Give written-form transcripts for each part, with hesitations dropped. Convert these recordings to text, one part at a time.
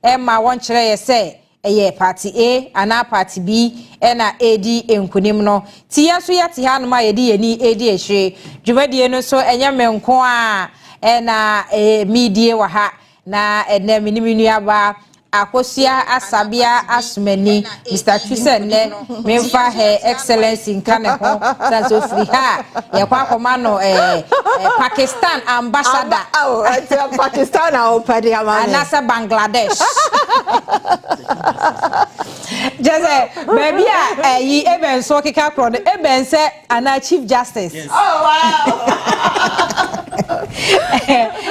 Emma won chere ye say eye party A ana party B na AD enkunim no ti yaso yate ha no ma ye di ani AD ehwe dwumadie no so enya menko a na media wa ha na ene miniminu aba akosia asabia asmani Mr. Twisen ne memfa her excellency nkane ho sanso free ha ye kwa koma no Pakistan ambassador Pakistan opadi amane anasa Bangladesh just baby yi eben so kika kro eben se ana chief justice. Yes. Oh wow.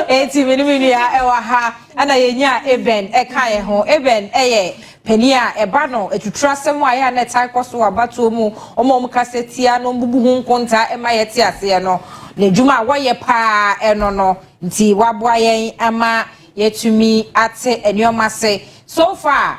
Eti miniminu ya ewa ha ana yenya eben ekaye ho eben eye penia eba no etutrasem wa ya na tai koso abato mu omo kasetia no mbubu hu nkonta ema yete ase no le djuma waye pa eno no nti waboa yen ama yetumi ate enioma se so far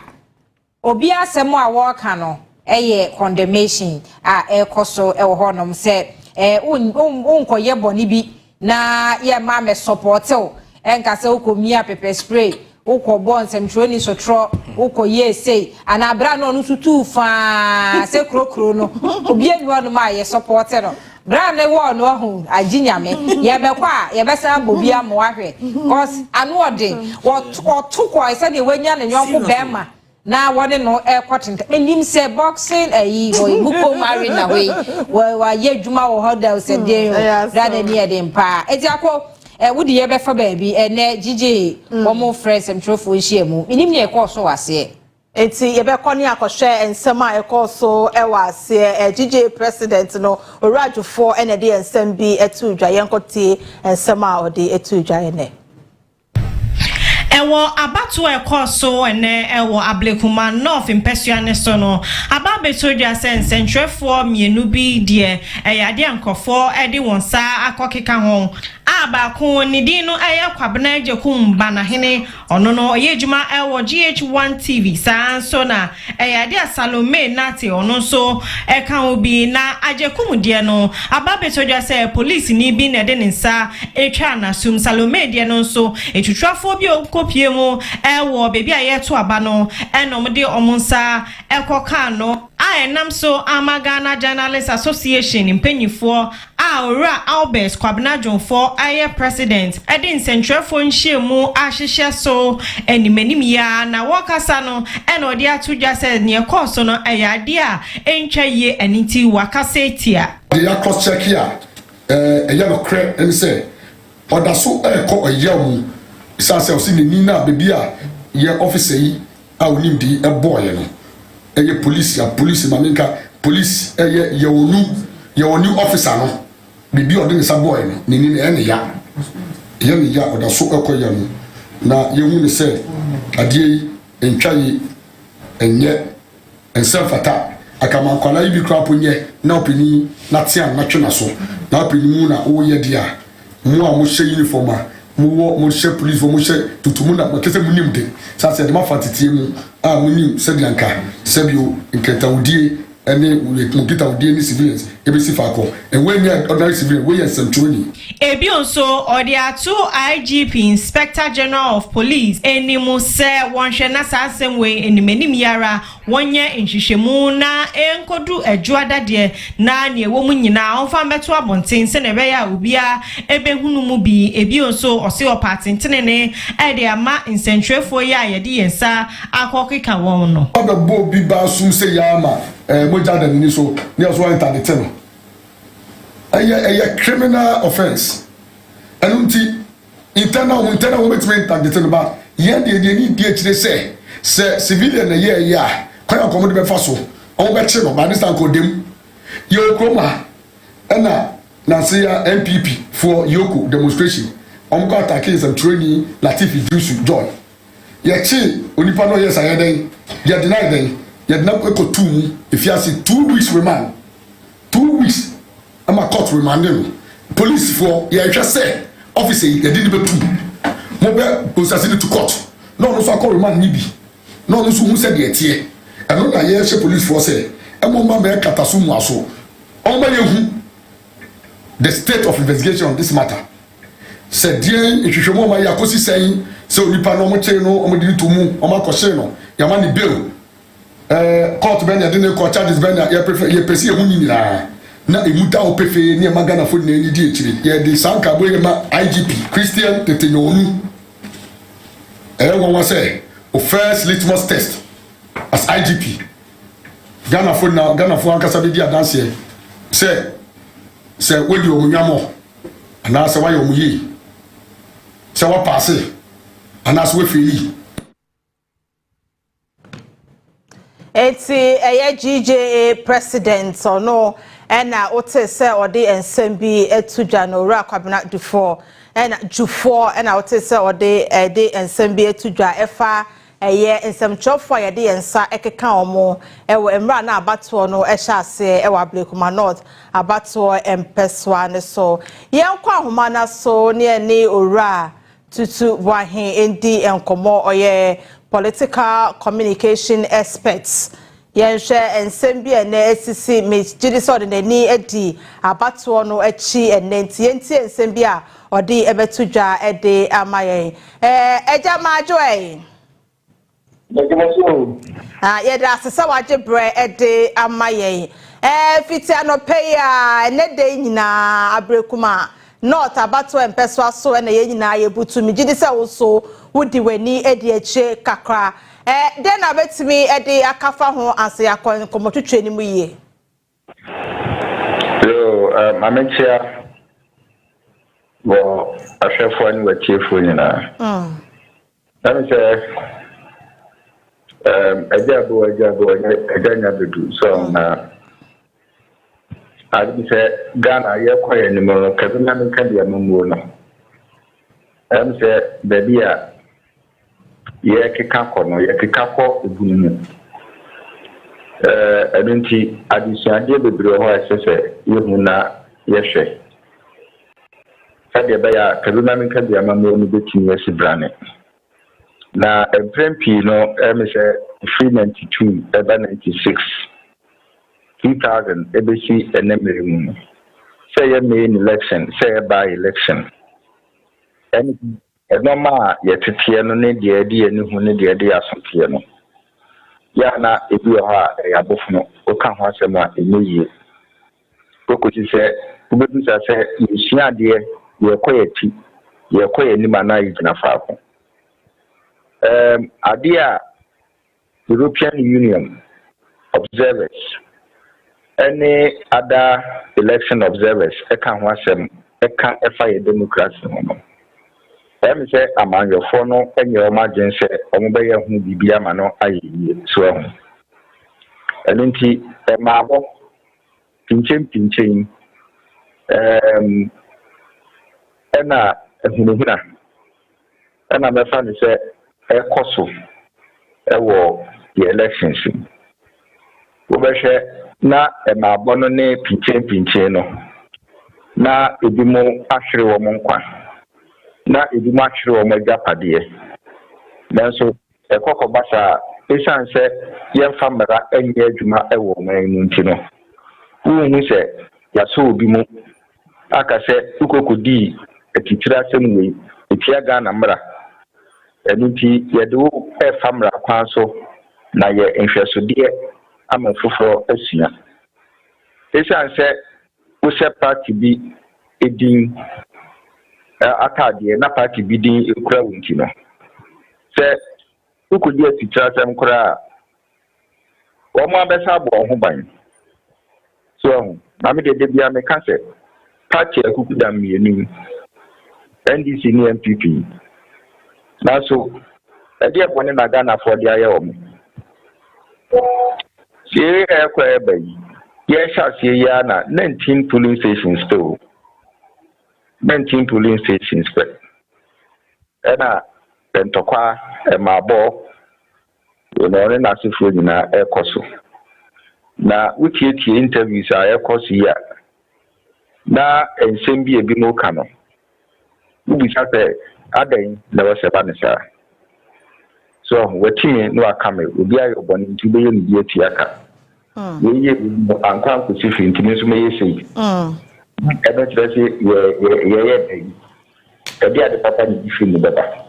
obi asem a wo ka no eye condemnation a ekoso ewo honom se unkoye boni bi na ye ma me support o enka se ukomia pepper spray ukobon semtroni sotro ukoye sei anabra no no tutu fa se krokro no obi enu no ma ye support no bra ne wo no hu aginyame ye bekwa ye besa bobi amwahwe cause anu ode wo tukwa se de wanya ne nyonko bema na wone no airport enim say boxing ayi ho buko mari na wa ye djuma wo hotel se de brother ni e de mpa eti akọ wudi ye befa baabi ene gigi omo friends emtrofo hyiamu enim ne ekoso wase eti ye be koni akohwe ensema ekoso ewase gigi president no orajufo ene de ensem bi etu dwa yenkoti ensema ode etu dwa ene ewo abatu ekoso ene ewo Ablekuma North impesuane so no ababetodia sense ntwefo mienu bi de eyade ankofo ede wonsa akokeka ho abako ni din no kwabena ajekum bana hene ono no oyejuma ewo GH1 TV sanso na eyade Salome nati ono so eka obi na ajekum de no ababetodia se police ni bi na de nsa etwa na sum Salome de no so etutwafo bi okopie mu ewo bebi ayeto aba no enom de omunsa ekoka no enam so Amagana Journalists Association impanyifo ora Albert Kwabena Jonfo aye president edin centrefo nhyiemu ahihye so animanim ya na wakasa no eno de atudwa se ne ekoso no ayade a entwaye aniti wakasa etia ya cross check here eya no cre em say odaso eko oyamu sase osi ni na bebi a ye officer yi a onim di eboye no eye police maminka police eye ye onu officer no bibi ode ne saboy no ni ni ene ya odaso ekoya no na ye hu ne se adie entwaye enye ensafata akama kwala ibi krapo nye na opini na tia na twena so na opini mu na wo ye dia mu a mo hye uniform a mo hye police mo hye tutumu na kese mu nimde sa se de ma fatitie mu a mo nim se de anka se bio nketa udie ene Nketa udie ni civilians e be sifako and when you ordinary civilian we centroni ebi onso odi atu IGP Inspector General of Police enimu se wonhwe na sasem we enimenim yara wonye nhihwemu na enkodu adwada de na ne ewomu nyina onfa meto abonten se ne be ya obia ebehunu mu bi ebi onso ose opatentene ne ede ama nsentwefo ya yede yensa akokeka won no abebo bi ba sum se ya ama moja da ni so ni so enter the ten a criminal offense and internal women tag the ten ba ye de ni die kire say civilian na ye ya kwaya komo de be faso on be kire no ba this time ko dem yo kroma na say NPP for Yoko demonstration on go attack some training Latif Idrisu Joy ye chi onipa no yes ayeden ye deny den ye na ko tu if you see 2 weeks remand 2 weeks ama court remanding police for ye hwe say officer ye did be tu mo be processing to court no so call remand ni bi no so hu say de tie eno na ye hwe police for say e mo ma be katasu mu aso on ba ye hu the state of investigation on this matter said bien ehwehwemo ma ya kosi say so nipa no mo che no o di to mu o ma ko she no ya ma ni bill court ben ya de ne court charges ben ya prefer ye pesi e hu ni na emuta o pefe ni ma Ghana fo na ni di etire ye de sanka boy ma IGP Christian Tetenyonu won say o first litmus test as IGP Ghana fo ankasa be di adanse e say we di o munwamo ana say wa yo mu yi say wa pass ana say we fili eti GJA president no ena ote se ode ensem bi etudwa no ra kwabena dufo ena jufo ena ote se ode de ensem bi etudwa efa ensem chofo ye de ensa ekeka omo ewo emra na abato no ehya ase ewo Ablekuma North abato empeswa ne so yenkwa homa na so ne ni ora tutu wahin endi enkomo oye political communication experts yenhwe ensem bi ene esisi me judicial de ni edi abato no echi enenti ensem bi a odi ebetudwa ede amaye eja majoe yeda asesa waje bre ede amaye fiti anope ya ne de nyina Ablekuma North abato empeso aso na ye nyina ye butu mi gidi se wo so wudi weni edi eche kakra den na betimi edi akafa ho ase yakon komotwetwe ni mu ye Mamentia wo afefo ani watiefo nyina na me say ajabo aganya bedu so na adi say Ghana ye kwaye ni mo kaduna me kan dia mamuo no say baby a ye keka kono ye keka ko ebunu adunti adisuade bebre ho asese yehu na yehwe sade ba ya kaduna me kan dia mamuo no betimi asibrane na MPP no say 392 eba 96 2000 ebesi enemere mu say ye main election say by election and normal yetete no ne de ade ani hu ne de ade asopie no ya na ebi ha ya bofu no o kan ho asem a emeyi kokochi say ubedu say yeshia de ye koyeti ye koyeni mana yigina faako idea European Union observers any other election observers eka ho asem eka efa democracy no em say among your phone no enye o magen say omobe hu bibia ma no ayi so ho enunti maabo pinchen ena ehunahuna ena mefa ni say ekoso ewo the elections wo be hwe na maabo no ne pinchen no na edimo ahwere wo nkwa na edimo ahwere wo magapade nanso ekokobasa esan se yemfa mara enye adwuma ewo man nti no wo se yaso obi mu aka se ukokodi etitira asem we etia Ghana mara enuti yedo famra kwan so na ye nhwesode ama foforo asua esan se wo se party bi edin akade na party bi din ekura wunti no se ukodi atitira asem kura wo mo abesa bo ho ban so na me de bia me ka se party akukuda mienu NDC ni NPP na so ade abone na Ghana for dia ye omo sie ekwa ebayi ye sha sie ya na 19 polling stations to 19 polling stations pe ena pentokwa emabo no na sifo nyina ekoso na wutietie interviews a ekoso ya na ensem bi ebi no ka no ubisa pe adan na waseba ne sa so watimi no akame obi ayo boni nti be ye ni ati aka we ye ankan ko sifi nti me so me ye sei ebe tire se ye dey ade papa ni ifi ni baba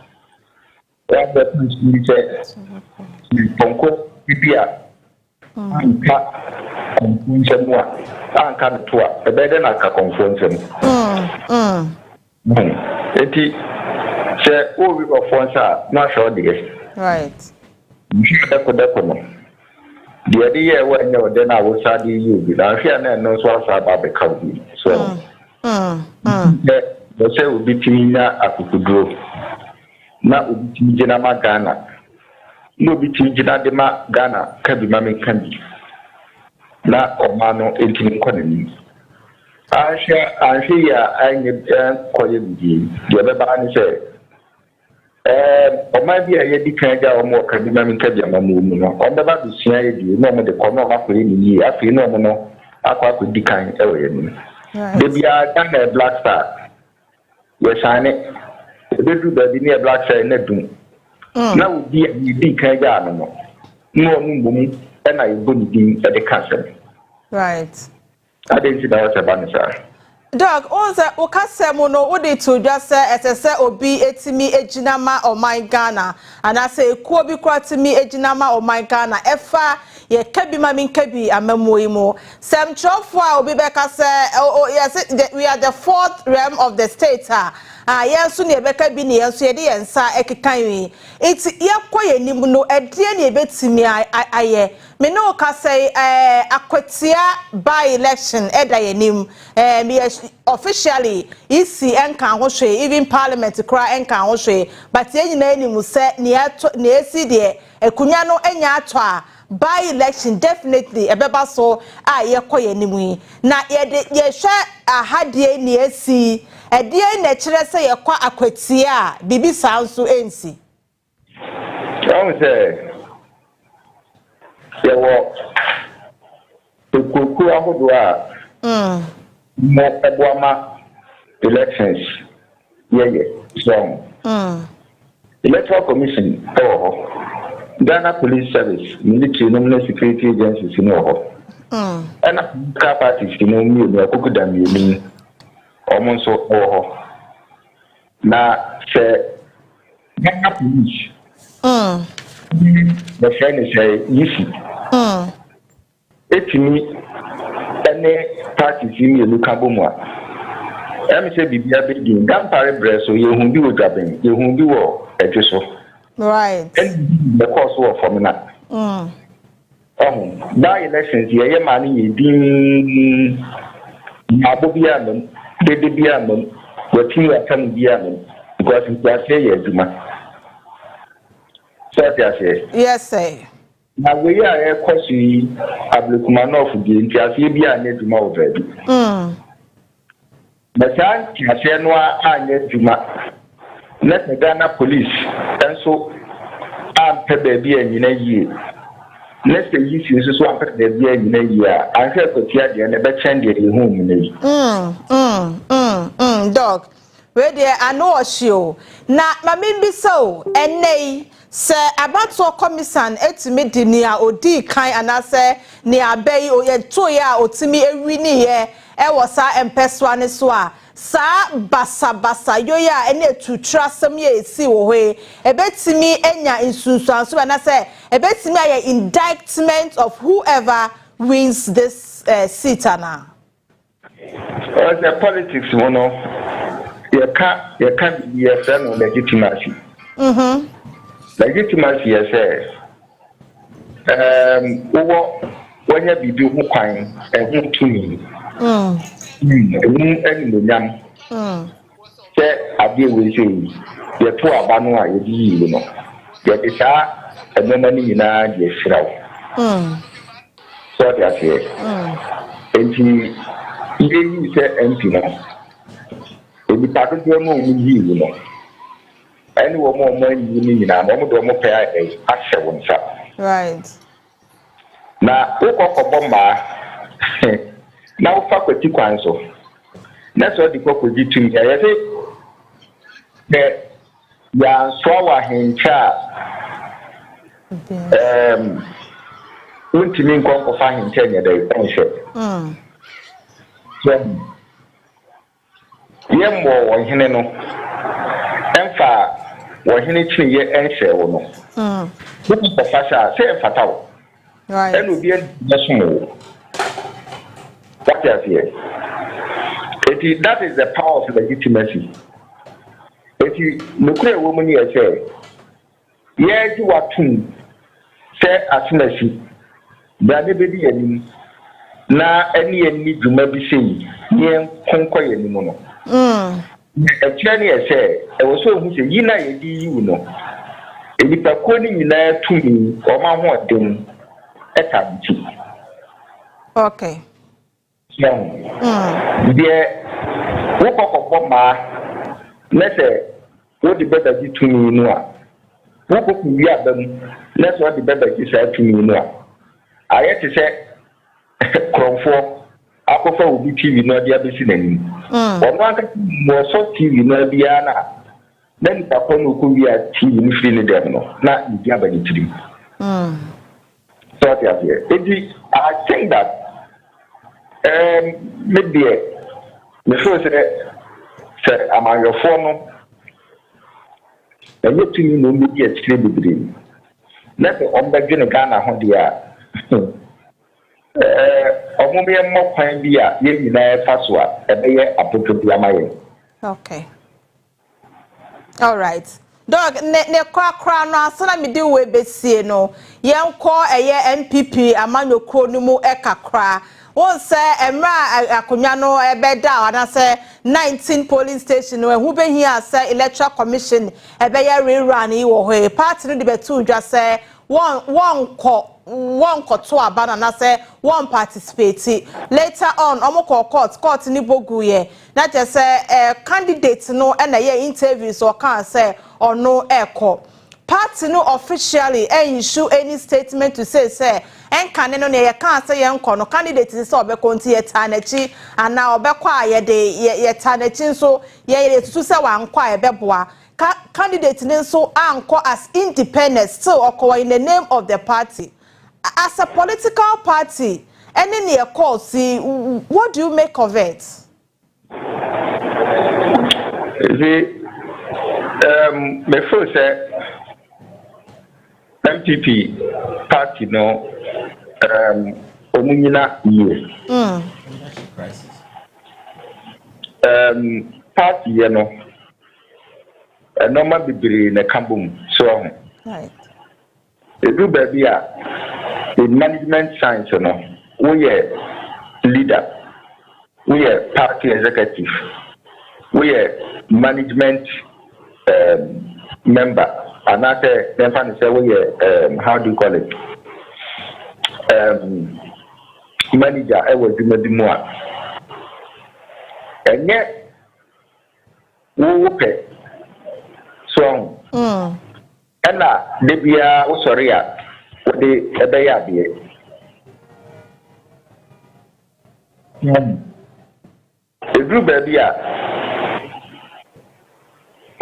the Ponko Pipia Anka Confusion, Anka Tua, a better than Anka Confusion. Eti say all we of ones are not sure this. Right. The idea when you then I was sad you be I fear no so about the county. So the say will be Tina Akukudro. Now will be Jinama Ghana. No be Jinadema Ghana can be Mammy Candy. Na Omano 18 economy. I share I need quiet the other band say or might be a yet declared or more can be Mammy Candy on the back of CIA, no the corner of a year, I feel no, I could decline area. Maybe I done a black star. Yes, I know. They do the near black star in the doom. Now would be a big Kaya no more, and I wouldn't be at the castle. Right. I didn't see that was a banner. Dog, onse ukase mono udi to just say SSE obi etimi ejinama or my Ghana and I say ekuo bi kwa timi ejinama or my Ghana efa ye kebi mami kebi amemuimo sem chofwa obi beka say yes we are the fourth realm of the state yensu ne beka bi ne yensu ye de yensa ekekan wi it yakwa ye nimu no edie ne betimi aye me no ka say akwatia by election eda ye nim officially isi enka hohwe even parliament kra enka hohwe but yenyina enimu se ne esi de ekunya no enya ato a by election definitely ebeba so yekoye nimu na ye hwe ahade ne esi edie na kire se yekwa akwatia bibi sanso ensi I say yewo ekuku ahodoa mo eboama elections so electoral commission Ghana Police Service military nominal security agencies and car parties PokuMugabi almost na say Ghana Police the friend is easy etimi any parties in the local bomwa em say bibia begin gampare breso yehun bi ojaben yehun bi wo ejeso right and the course of formula by elections ye mani ye din abobianum dedebianum wetin akan bianum because it was say yeduma so that say yes sir na we are ekosi Ablekuma of the ntiase bia na eduma obedu but ntiase no anya eduma let the Ghana police and so am baby anyina yie let's say you see so am baby anyina yie a anhwe kotia de na be chen de ehu nyina yi dog we there anoshio na mamimbi so enei se abato commission etimi di ni a odi kan anase ni abai oye to ya otimi ewi ni ye e wo sa empeswa ne so a sa basa yoya ene tutra sam ye esi wo he ebetimi enya insunsuan so anase ebetimi aye indictment of whoever wins this seat ana the politics mono you can't be a friend of legitimacy legitimacy say when you be do kwan ehun tuni nyam say ade we say ye to aba no a ye di no ye de sa enoma ni nyina de hiraw so that say enti ye say MP no ebi tato de mo yi no any woman more ni na mo do mo pay ahye wonsa right na ukoko ma na ufa kwati kwan so na so di kokoji tumi ya say ya so wa hencha untimi nkonko fa hencha nya dai onhwe so yemmo wo hene no emfa wɔhene kyene yɛ ɛnhyɛ wo no wokɔ fasha sɛ ɛmfata wo ɛna obi ɛsom wo what is here that is the power of legitimacy nokura wo mu ne yɛ sɛ yɛgye watom sɛ asomasi brade bɛdi anim na ɛne ani dwuma bi sɛ yi ne yɛnkonkɔ yɛ anim no ɛkyerɛ ne yɛ sɛ ɛwɔ sɛ ohu sɛ yi na yɛdi yiw no nipakuo no nyinaa tumi ɔma hoɔden ɛtabiti okay deɛ wokɔkɔbɔ maa na sɛ wode bɛbagye tumi no a wokɔkɔ wi aba mu na sɛ wode bɛbagye saa tumi no a ayɛ te sɛ korɔmfoɔ akɔfa obi tv no ɔde abɛsi n'anim ɔno ankasa wɔsɔ tv no biara na nipa kɔ no ɔkɔwi a tv no firi ne dɛm no na nidi aba ne tirim so ɔte aseɛ enti I think that maybe me feel sɛ amanyɔfoɔ no ɛnyɛ tumi na ɔmmɛdi akyire bebree na sɛ ɔmbɛdwene Ghana ho deɛ a ɔmomyɛ mmɔ kwan bi a yɛn nyinaa ɛfa so a ɛbɛyɛ apotwo bi ama yɛn. Okay. All right. Dog ne kra no asana me de we besie no yenko eye NPP amanyokro no mu ekakra won se emra akonwa no ebeda ana se 19 polling station no hu behia se electoral commission ebeye rerun wo ho party no de betu dwa se won ko to abana na se won participate later on omoko court ni bogu ye na je se candidate no na ye interviews o kan se ono eko party no officially issue any statement to say enka no ne ye kan se ye nko no candidate se obeko nti ye tanachi ana obeko ayede ye tanachi so ye tutu se wankwa ye beboa candidate ne so anko as independent still okowa in the name of the party as a political party any near call see what do you make of it? Me first MPP party no omunyina ye party ye no normal bibiri na kambum so right edu baby a the management science no we leader we party executive we management member and after then say we how do you call it manager e was duma dimu a enye wo pe so ena de bia wo sori a wo de ebe ya de edru baby a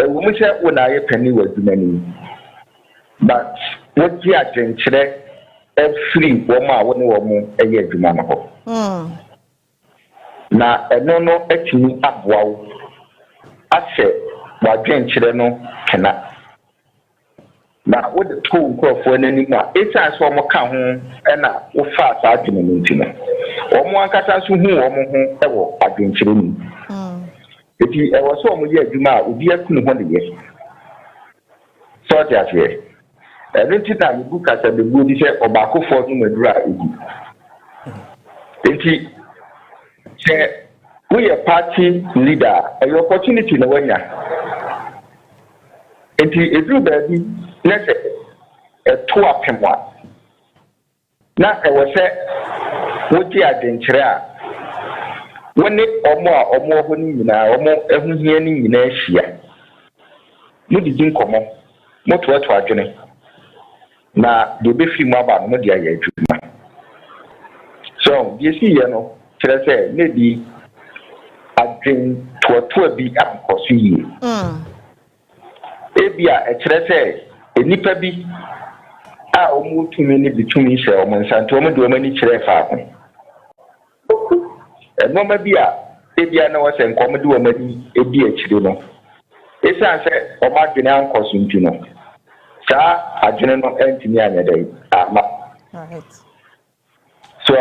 wo mu se wo na ye pani wa dumani but wo ti agenkyere free wo ma wo ne wo mu eye adwuma no ho na eno no atimi aboa wo ase wa agenkyere no kena na wo de to nkrofo n'anim a esa so mo ka ho na wo fa sa adwuma no ntino wo mo ankasa so hu wo mo ho e wo agenkyere ni eti e wo so mo ye adwuma a obi akunu ho de ye so ti ase everything that you book as a good di se obakofo no madura egu eti se we a party leader a opportunity na wanya eti edu baby let's say to apemwa na e wo se wo ti adenkyere a woni omo ho ni nyina omo ehuhia ni nyina ahia mu di nkomo mo to adwene na de be fi mu aba no de aye adwuma so ye si ye no kire se ne di adwen to bi akoso yi ebia e kire se enipa bi a omu tumi ni bitumi hye omo nsanto omo de omo ni kire fa ko no ma bi a ebia na wo se nkomo de omo ni ebi akire no Esan se o ma dwene ankoso ntino. Sa adwene no entimi anya dai ama. Right. So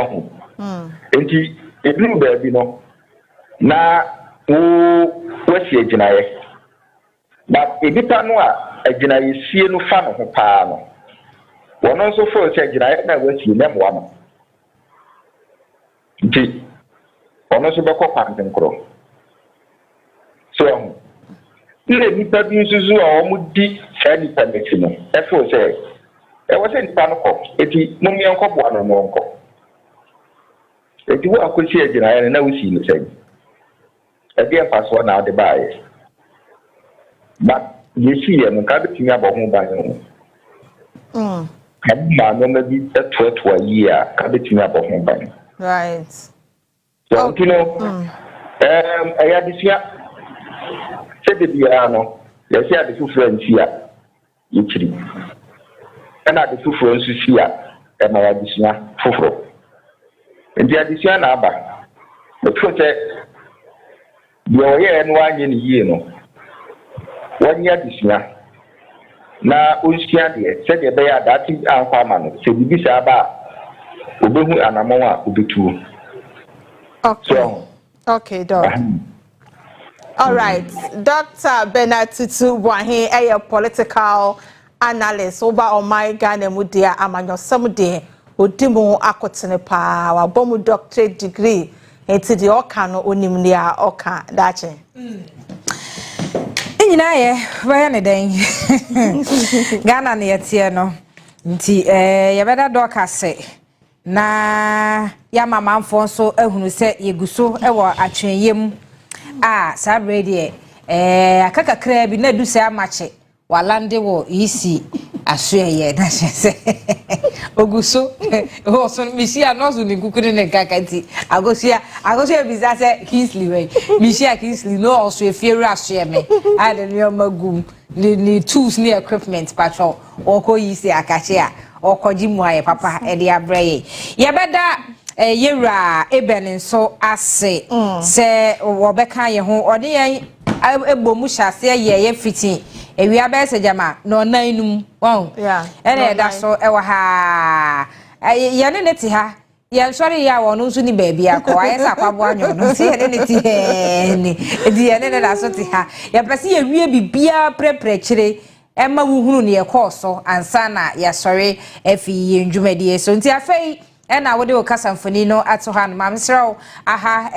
enti eduru ba bi no na wo wasi aginaye. But edipa no a aginaye sie no fa no ho paa no. Wono so fo se aginaye na wasi na mo ama. Nti ono so be ko kwanten kro. So ile nipa bi nsusu a omudi sa nipa meti no efo se e wo se nipa no ko eti mummi enko bo ano no nko eti wo akosi agina na wusi no sai e bi afaso na ade baaye but yesi ye no ka betimi abo ho ban no kan ma no na bi eto yi a ka betimi abo ho ban Right. So aya disia se de bia no ye se ade fufuro ntia yichiri na ade fufuro nsusi a ma ya disia fufuro ndi adisia na aba the truth yo ye no anye ni yie no wanya disia na onsia de se de be ya dati anfa ma no se bibisa aba obehu anamon a obetu. Okay. So, okay, doc. All right. Dr. Bernard Tutu Wahi, a political analyst over on my Ghana Mudia Amanyo Samude, Udimu Akotene wa bomu doctorate degree, eti di oka no onimnia oka dache. Nyina ye, waya ne den. Ghana ne yetie no. Nti ye beda doc ase. Na ya mama mfo so ehunu se yeguso ewo atwenyem sabre de akakakra bi na du se amache walande wo yisi asoye na se oguso o so misia no so ni kukuri ne kakati agosia biza se Kingsley we misia Kingsley no also efieru asoye me ade ne magum ni tools ni equipment patrol oko yisi akache a okoji mu aye papa e de abreye ye beda yewra eben so ase se wobeka ye ho ode ye ebomu hyase ye fitin ewia be se jama no nanum won ene da so e wa ha ye ne ti ha ye sori ya wonu nso ni baabi akọ aye sa kwabo anyo no ti ye ne ti ni di ye ne da so ti ha ye pese ye wie bibia prepre kire Emma wuhunu ne yekoso ansa na ya sori efi ye ndwumadi so nti afei ena wode o kasamfoni no ato ha no mamsrew aha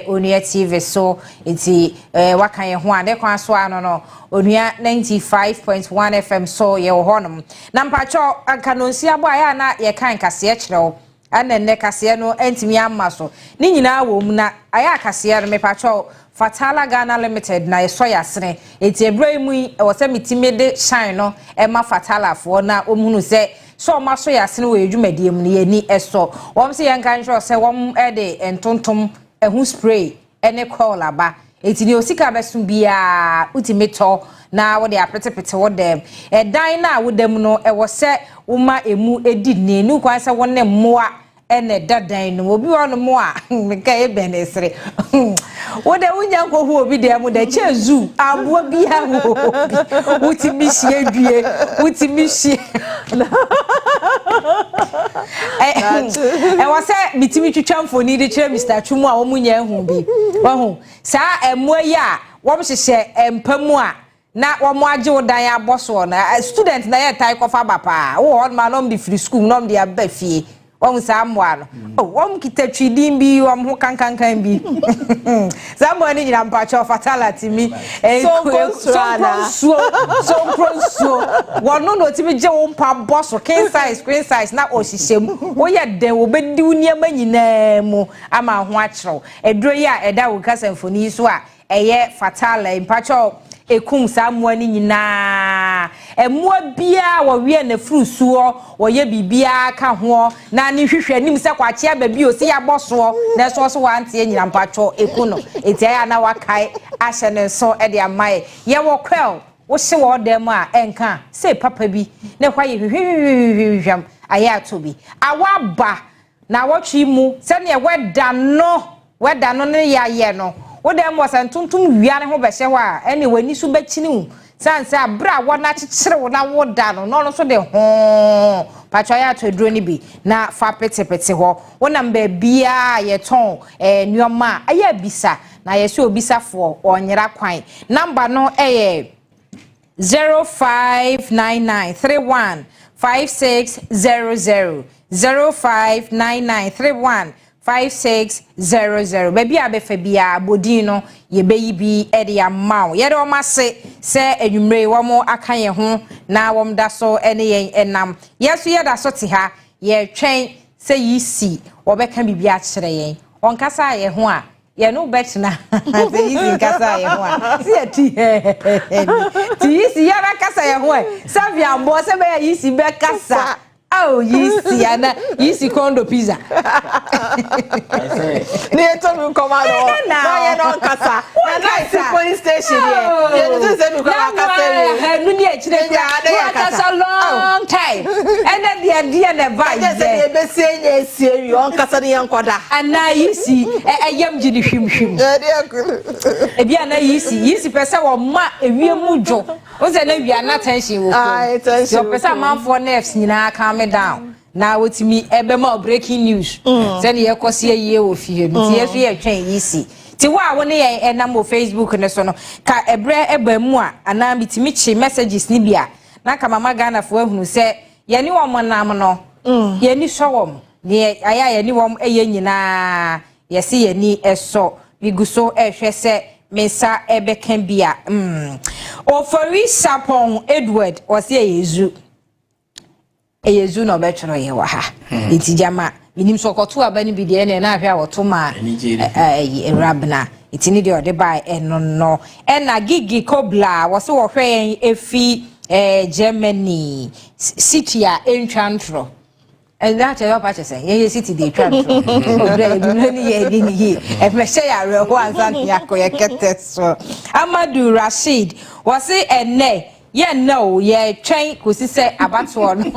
Onua TV so nti wakan ye ho ade kwan so ano no Onua 95.1 FM so ye wo honom na mpacho anka no nsi abo aya na ye kan kase kirew ana ne kase no entimi amma so ni nyina wo mu na aya kase no mepacho Fatala Ghana Limited na yeso yasene eti ebraimu e wose mitime de shine no e ma Fatala fo na omhunu se so ma so yasene we edwumadie mu ne yani eso wom se yankan hwe se wom e de entontom ehu spray ene call aba eti ne osika besu bia ultimato na wo de apetepete wo dem e dan na wo dem no e wo se wo ma emu edi ne nu kwan se wonne mmoa ene dadan no obi wono mo a meka e benesre wo de unya nkohu obi de mu de chezu abo bia wo utimisi adue utimisi wo se mitimi twetwa mfoni de kire Mr. Chumu a wo munya ehu bi wo sa emo yi a wo hyehyɛ empamu a na wo mo age wo dan aboso na student na ye tai kofa bapa wo on ma no be free school no be aba fie won samwa no won kitatwidin bi won ho kankankan bi samwa ni nyina mpacho fatality mi so won no ti bi je wo mpa boss king size queen size na ohihiem wo ye den wo bedi uniama nyina mu ama ho akyerew eduro ya eda wo kasamfoni so a eye fatala mpacho ekum samwa ni nyina emua bia wo wie na frusuo wo ye bibia ka ho na ni hwehwe nim se kwache aba bi o se ya boso na so so wante nyina mpacho ekuno etia na wakai ahye ne so e de amaye ye wo kwel wo hye wo dem a enka se papa bi na kwa ye hwehwehwehwehwam aya atobi awaba na wotwi mu se ne weda no ne ya ye no wo dem was antuntum wia ne ho be hye ho a ene wani so be chini sanse abra wona chichire wona woda no so de ho patwa ya to aduro ni bi na fa petepete ho wona mba bia ye ton nuoma aya bisa na ye se obisafo onyera kwan number no 0599315600 0599315600 baby abefa bia bodin no ye beyi bi e de amaw ye de o mase se enwumre wo mo aka ye ho na wo mda so ene yen enam yeso ye da so te ha ye twen se yisi wo beka bibia a kire yen onkasa ye ho a ye no betna se yisi kasa ye ho a se ti yisi ya kasa ye ho savia mbo se be yisi be kasa oh yisi ana yisi kondo pizza ne to mi command no ye no kasa na nice police station here ye no say mi ko kasa no ni e chire ya kasa long time and then the na vibe just say e be sie nya sie on kasa ne yankoda ana yisi eyam gidi hwimhwim e bia na yisi pese wo ma ewiem dwo o se na wia na tension wo ko yo pese manfo nerves nyina calm down na wotimi ebema breaking news say na yekosie yie wo fie nti yesu ye twen yisi ti wa wo ne ye enam wo Facebook ne so no ka ebre eba mu a ana bitimi chi messages ni bia na ka mama Ghana fo ahunu se ye ni wo monam no ye ni showom ne aya ye ni wo eye nyina ye se ye ni eso biguso ehwe se mensa ebeka bia ofori sapon Edward o se yezu eyezu no betro ye wa ha itijama minim sokoto abani bi de na ahwe awoto ma erabna itini de ode bai enono ena gigi kobla wo se wo hwe efi Germany city a enchantro and that your patch say ye city de enchantro obre bi no ni ye di ni hi e me she ya re ho ansan yakoye keteso Amadu Rashid wo se ene ye no ye twen kosi se abato no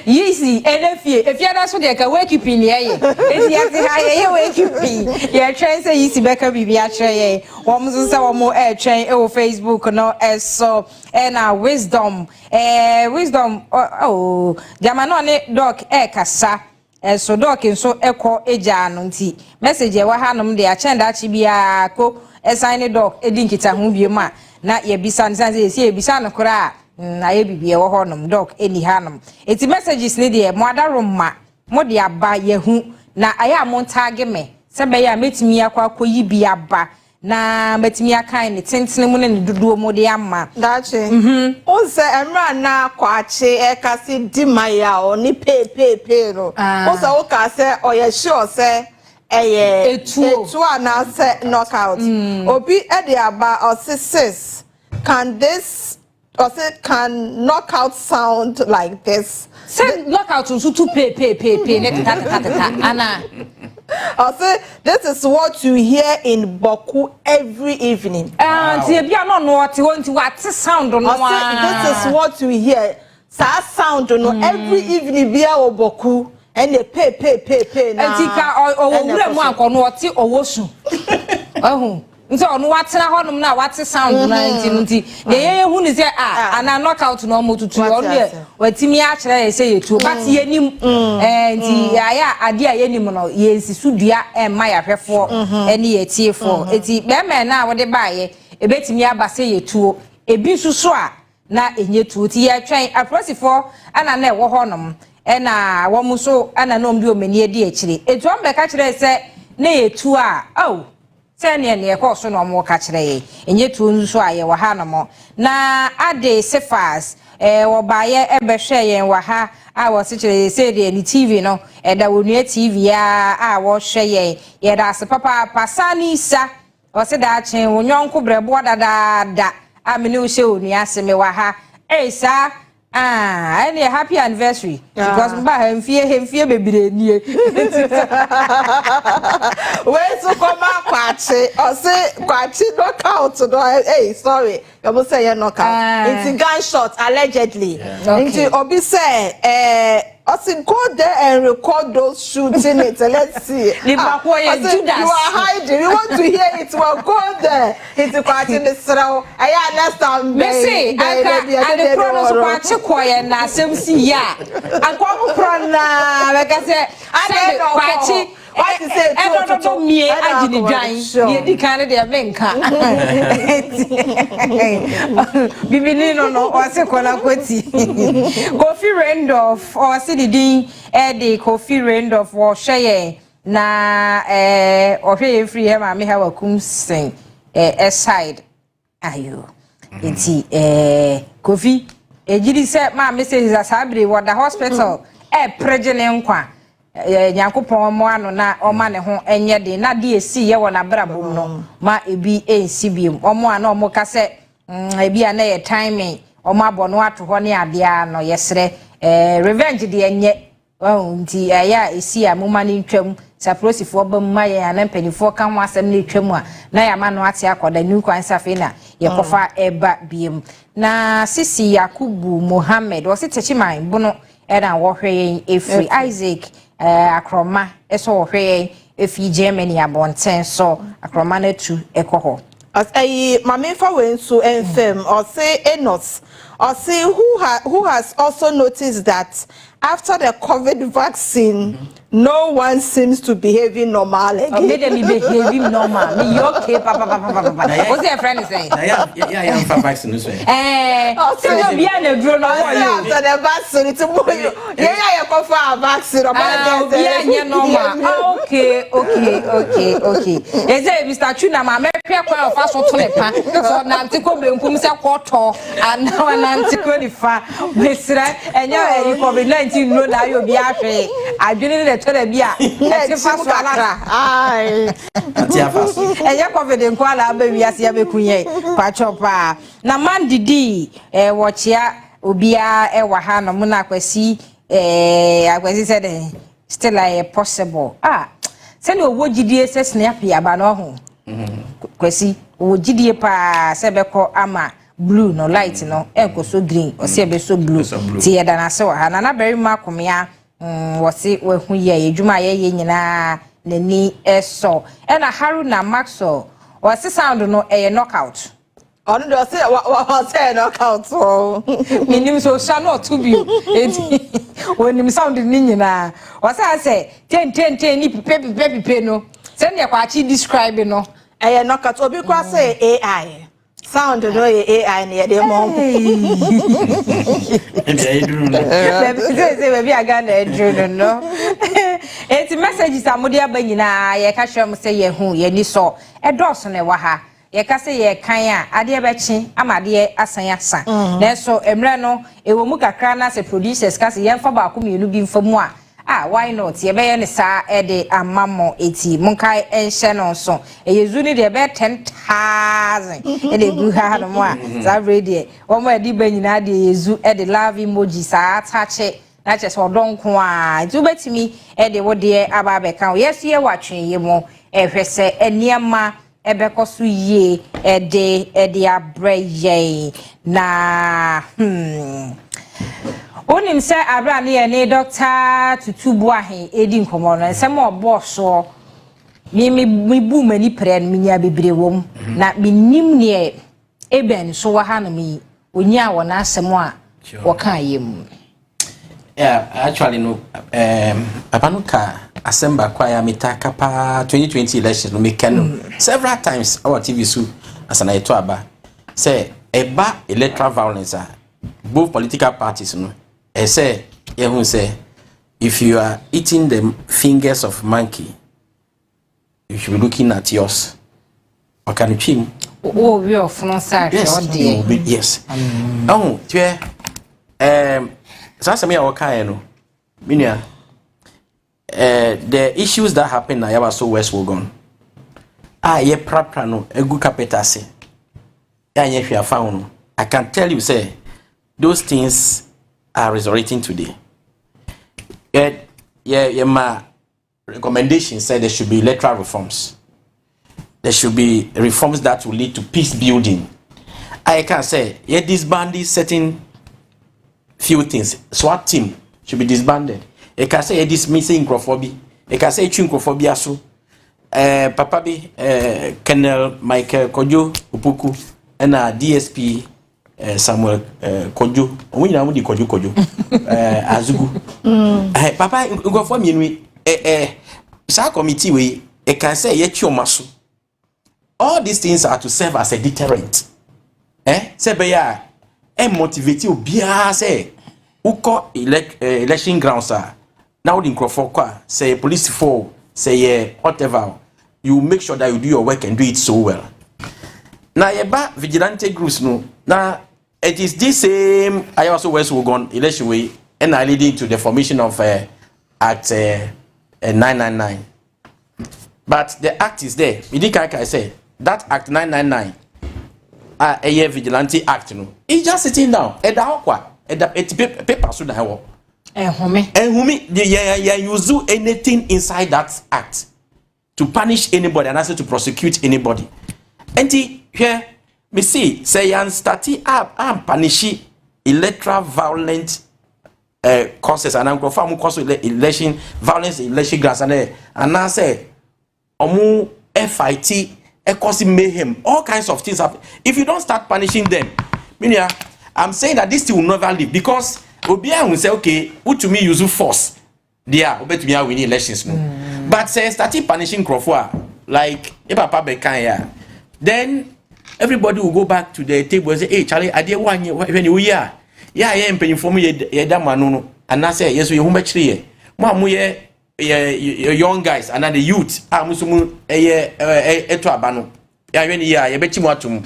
yisi enefie efia da so de ka wake up in ye eti ati ha ye wake up ye twen se yisi beka bibia kire ye wo mzo se wo mo twen e wo Facebook no so na wisdom oh jamano ne doc kasa so doc nso ekọ eja no nti message e wa hanom de a chenda achi bia ko sign doc edi nkita ho biema na ye bisa nsanze ye sie bisa no kora na ye bibie wo honom doc eni hanom eti messages ne de mo adaroma mo de aba ye hu na aya mo tag me se be ya metimi akwa koyi bi aba na metimi akan ne tentene mu ne duduo mo de ama dache o se emra na kwache e kasi di maya o ni pe no o se o ka se o ye sure se etu na se knockout obi e de aba o sis can knockout sound like this say knockout so to pe ne tata ana I say this is what you hear in Boku every evening. Ti bia no no ti wonti what sound no this is what you hear. Sa sound no every evening bia o Boku and the pe na. Ti ka o wura mu anko no ti owosu. Ehun. Nti onu watena honum na what sound na nti ye hu ni se ana knockout no motutu onu ye watimi a kire ye se yetu but ye nim nti aya ade a ye nim no ye nsisu dua ma ya hwefo ene ye tiefo eti be me na wo de baaye ebetimi aba se yetu ebi susu a na enye tu ti ye twen aprosifo ana na ewo honum na wo mu so ana no mbi omani edi akire etu am be ka kire se na yetu a sene ne ekoso no mo ka kire ye enye tu nso aye wa ha no mo na ade sefas wo baaye ebehwe yen wa ha a wo se kire se de ni TV no da wonua TV a wo hwe ye da se papa pasani sa wo se da chen wonyonko brebo da a me ne wo hye onua se me wa ha sa any happy anniversary because mba hemfie bebire nie we so come kwache o se kwache knockout no sorry you must say knockout it's gunshot allegedly into obi say I said, go there and record those shooting it. Let's see. I said, you are hiding. We want to hear it. Well, go there. It's quite in the straw. I understand. Messi, I the chronos of Kocaine na semsi ya. I come from like I said, I don't what to say? I don't know me. I didn't join. You can't be a venka. Bibi no or se kola kweti. Kofi Randolph or se di the Kofi Randolph or sheye na or free him and me have a kum sing side. Ayo. Iti Kofi ejidi se ma message asabre what the hospital prejele nkwa Yakupon mo ano na oma ne ho enye de na de esi ye wona brabom no ma ebi ensi biem omo ana omo ka se ebi ana ye timing omo abono ato ho ne ade a no yesre revenge de enye nti ya esi amoma ne ntwam saprosifo bamma ye ana mpanifo ka ho asem ne twam a na ya ma no ate akoda nu kwan safe na ye kofa eba biem na sisi Yakubu Mohammed wo se techiman buno era wo hwe efri Isaac akroma eso hwe efi Germany abonten so akroma na tu ekoho mama fa we nso enfem or say Enos or say who has also noticed that after the COVID vaccine no one seems to behaving normal again. Made them behaving normal. Me okay papa. What's your friend saying? Yeah, for vaccine so. So you be an grown up after the vaccine it's more you. Yeah, go for a vaccine about yeah, normal. Okay. Is it Mr. Tuna ma me kwa kwa fa so to ne pa. So na ntiko benkum se kwoto and now na ntiko ni fa. Besra enya COVID-19 no na yo bi ahwe. Adwene tell bia e fa so ala ati afaso eya confident kwa la ba wiase ya bekunye kwa chopa na man didi wochia obia wa ha no na kwasi akwasi said still possible se ni owo gidie se snap ya ba no ho kwasi owo gidie pa se beko ama blue no light no enkoso green o se be so blue ti yeda na se wa ha na very makomia wasi we hu ye edwuma ye nyina nani eso na Haruna Maxwell wasi sound no knockout on do say knockout so minim so sha no to bi wonim sound ni nyina wasi say ten ni pepe no se ne kwa chi describe no knockout obi kwa say AI sound no AI ne de mo baby aga na edru no eti messages amodi abanyina ye ka hwem se ye hu ye ni so edoso ne wa ha ye ka se ye kan a ade be chi amade asan asa na so emre no ewo mu kakra na se producers ka se ye mfa ba ko mienu bi mfa mu why not ye be ye ne sa ede amamo eti munkai enhye no so eyezu ni de be 10,000 ede gu ha no mo za ready wo mo edi banyina de yezu ede love emoji sa atache na che so donko tu betimi ede wo de aba be kan yes ye watwen ye mo ehwese eniema ebe koso ye ede abreye na Onim say abra ne ne doctor tutubu ahe edi nkomo no nsem obo so mi bu mani pre no nya bebre wom na minim ne eben so wa ha no mi onya wo na asem a wo kan yem yeah actually no papa no ka assemba kwa ya mitaka pa 2020 election no me ken several times our TV so asana eto aba say eba electoral violence both political parties no say who say if you are eating the fingers of monkey you should be looking at yours or can you chim we are from side yes so some ya okay no minia the issues that happen na ya so West Wogon ye prapra no egu capitase ya nye hwe afa no I can tell you say those things are resurrecting today. My recommendation said there should be electoral reforms. There should be reforms that will lead to peace building. I can say, disbanding certain few things. SWAT team should be disbanded. E can say dismissing Crawfordy. E can say Crawfordy aso. Papa bi Colonel Michael Kojo Upuku and DSP Samuel Kojo. We na di Kojo. Azugu. Papa Crawfordy mienu sa committee we e can say ye chiomaso. All these things are to serve as a deterrent. Say be ya motivate you bia say uko election grounds are now the Crawford kwa say police for say whatever, you make sure that you do your work and do it so well. Now yeba vigilante groups no. Now it is this same I also West Wogon election way and leading to the formation of Act 999. But the act is there. I say that Act 999 a vigilante act no. It's just sitting down. Paper so that you do anything inside that act to punish anybody and also to prosecute anybody. And here me see say yan starting up and punish electoral violent causes and I'm confirm cause election violence election grounds and I say omu FIT causing mayhem, all kinds of things happen. If you don't start punishing them, I'm saying that this thing will never live because Obia will say, okay, what to me use force? There, bet me I win elections. But say starting punishing Crawford, like if Papa Bekanya, then everybody will go back to the table and say, hey Charlie, I did 1 year when you yeah, I am paying for me that man, and I say, yes, we home actually. Mamu young guys and the youth musumu eto abano ya hweni ya yebeti mwatum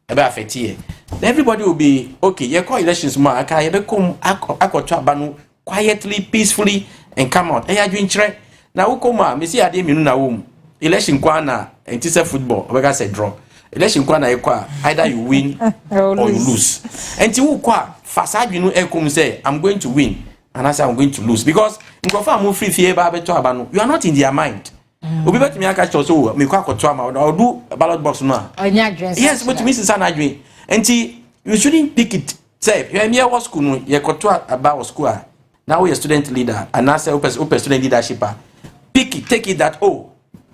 ebe afetie everybody will be okay ye call elections ma aka ye be come akoto abano quietly peacefully and come out ya dwinchire na ukoma me si ade minu na wom election kwa na entise football obeka say draw election kwa na ye kwa either you win or you lose enti wo kwa fasa dwinu ekom say I'm going to win and I say I'm going to lose because you are not in their mind. Obi bet me aka so me kwa koto ama or do ballot box no. Yes, but me since na adwen. Enti you shouldn't pick it. Say, you am here was school no, ye koto about school. Now we are student leader and I say open student leadership. Pick it, take it that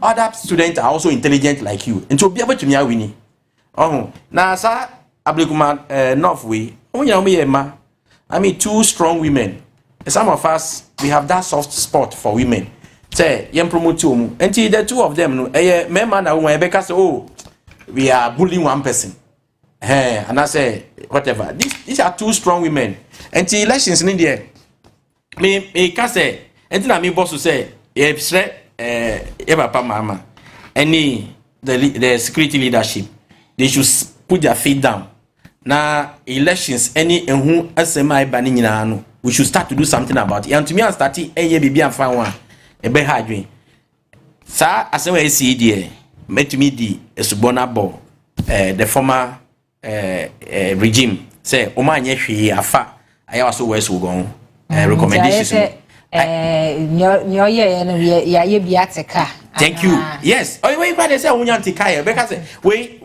other students are also intelligent like you. And to be able to me winning. Now sir Ablekuma North way. I mean 2 strong women. Some of us we have that soft spot for women. Say, yem promote you. Until the 2 of them, no, men and woman, because we are bullying one person. And I say, whatever. These are 2 strong women. Until elections in India, me can say, until I mean boss to say, papa mama, any the security leadership, they should put their feet down. Now elections, any and who SMI banning no. We should start to do something about it. And to me, I started a year baby and found one. A better hard Sir, as I see there, met me the Subona Bo, the former regime. Say, Oma Yeshi, Afa, I also West will go recommendations. Thank you. Yes. Oh, wait, but they say Unyantikaya because we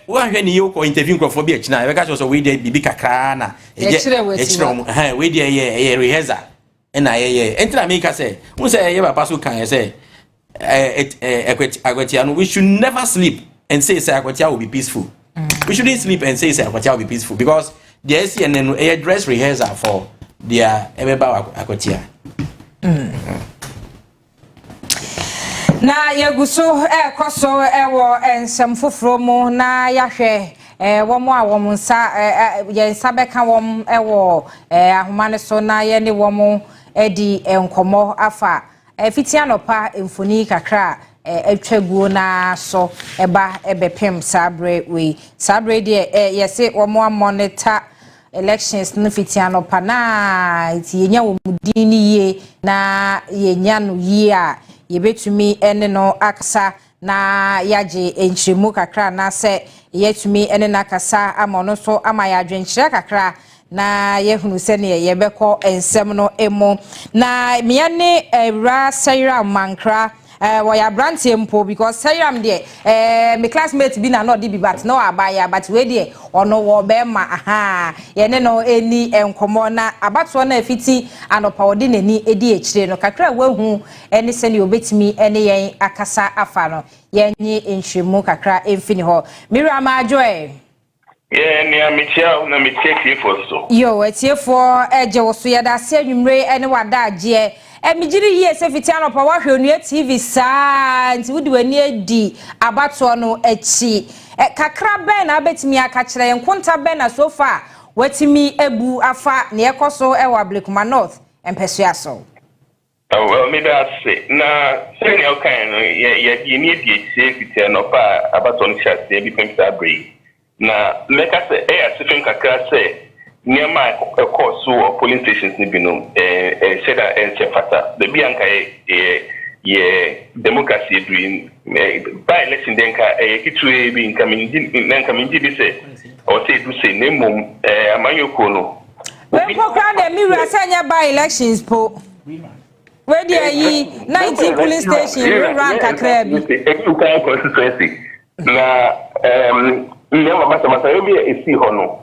when you interview Crawford China, because also we did Bibi Krana, we did a rehearsal. And I make us say, who say, Pasu can say, we should never sleep and say Aquatia will be peaceful. We shouldn't sleep and say Aquatia will be peaceful because the SCN a dress rehearsal for their Aquatia. Na yeguso koso ewo ensem foforo mu na yahwe womo a womo nsa ye nsa beka wom ewo ahoma ne so na ye ne womo edi enkomo afa fitia nopa emfoni kakra etwaguo na so eba ebepem sabre we sabre de yese womo monitor elections no fitia nopa na ti yenya wo mudini ye na yenya no ye a yebetumi ene no aksa na yaje enchiremu kakra na se yetumi ene na akasa amono so ama yadwenchira kakra na yehunu se ne yebekọ ensem no emo na miane ewra sayra mankra we ya branch mpo because say am there my classmate bi na no dey be but no abaya but we there ono wo be ma aha ye ne no eni enkomo na abato na afiti anopa ode nani edi echire no kakra wahu eni se ne obetimi eni yen akasa afa no yenyi enhwemu kakra emfini ho mira ma joy ni amitia na mitie for so yo etie for eje wo so yada se anwumre eni wada agye emigiri ye se fiti anopa wa hwenu TV saa nti wudi wani edi abato no echi kakra ben na betimi aka kire enkonta ben na so far watimi ebu afa na ekoso ewa Ablekuma North empesua so well maybe I say na say okay no ye need the fiti anopa abato no chase bi pemsa break na make us say asifin kakra say near my course or polling stations ni bino said that fata the bianca democracy doing by election then ka kitu be incoming be say or say to say name amanyoko no we program the mirror sanya by elections po where there yi 19 polling station run kakra bi you can constituency na nyama masa yo bi esi ho no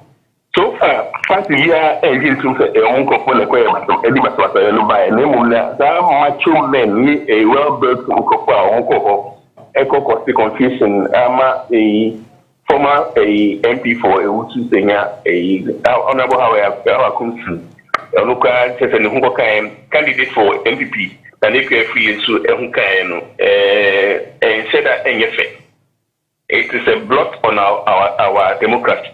so far fancy here engine to say unko for le kwere maso edi maso yo no buy na mu na that macho men ni a well built unko for unko ho eko confusion ama a former MP for Utu Senya honorable how come Onuka says and who candidate for NPP and if you free so no and said that it is a blot on our democracy.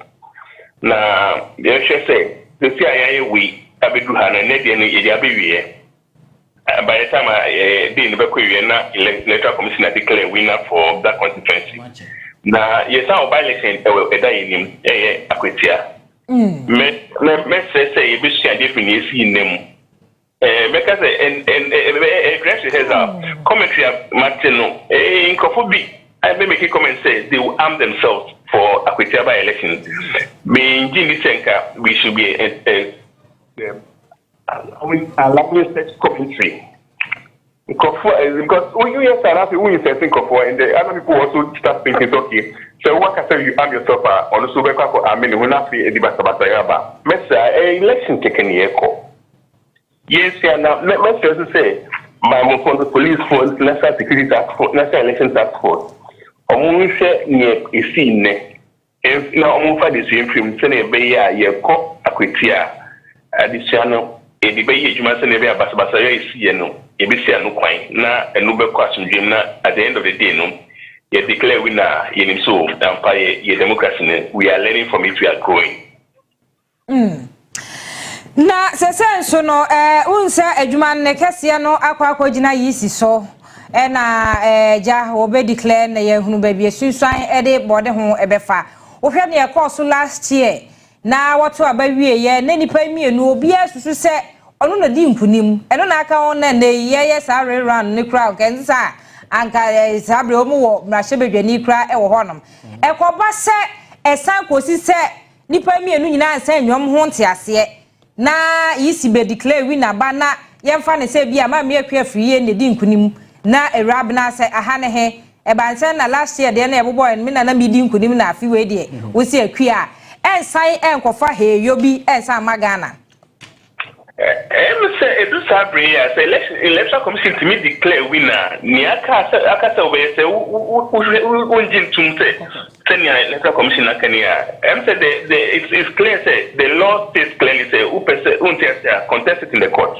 Now, the issue say the CIA we abedu hana nedi eni yabiwe. By the time I did in the electoral commission declare winner for that constituency. Now, yes, our by-election edayinim Nketia. Me say you be shared definition in them. Because address has a commentary Martino in Kofubi. I may make a comment say they will arm themselves for Nketia by election. Me Jimmy Senka, we should be a language search commentary. Because when you hear South when you say think of and the other people also start thinking, okay, so what can say you arm yourself on the super for I mean when I see a debate about Sayaba. Messa election taken the echo. Yes, now let's just say my from the police force, national security task force, national election task force. Omu se nye esi ne na omu fa de same film se na be ya ye ko Nketia adisiano e di be ye juma se na be abasabasa ya esi ye no e be sia no kwan na enu be kwa asundwem na at the end of the day no ye declare winner ye nim so empire ye democracy we are learning from it, we are growing. Na sesenso no unsa adwuma ne kese no akwa gina yisi so na ja obe declare na ye hunu ba bi sunsan de bode ho ebefa wo hwe ne course last year na woto abawie ye na nipa mienu obi asusu se ono na di mpunim eno na aka on na ye sa run ne crowd kensa anka sabre omu wo mrahye bedwani kra wo honom ekoba se esan kosi se nipa mienu nyina ansa nwom ho ntiase na yisi be declare winner ba na yemfa ne se bia ma me akwa friye ne di nkunim na erab na se aha ne he e banse na last year de na ebobo en me na medi nkunim na afi we de wo se akua ensan enkofa he yobi ensan magana say edu sabre ya say election commission to me declare winner ni aka say we say unjin tumte senior electoral commission akania say it's clear say the law states clearly say untia contested in the court.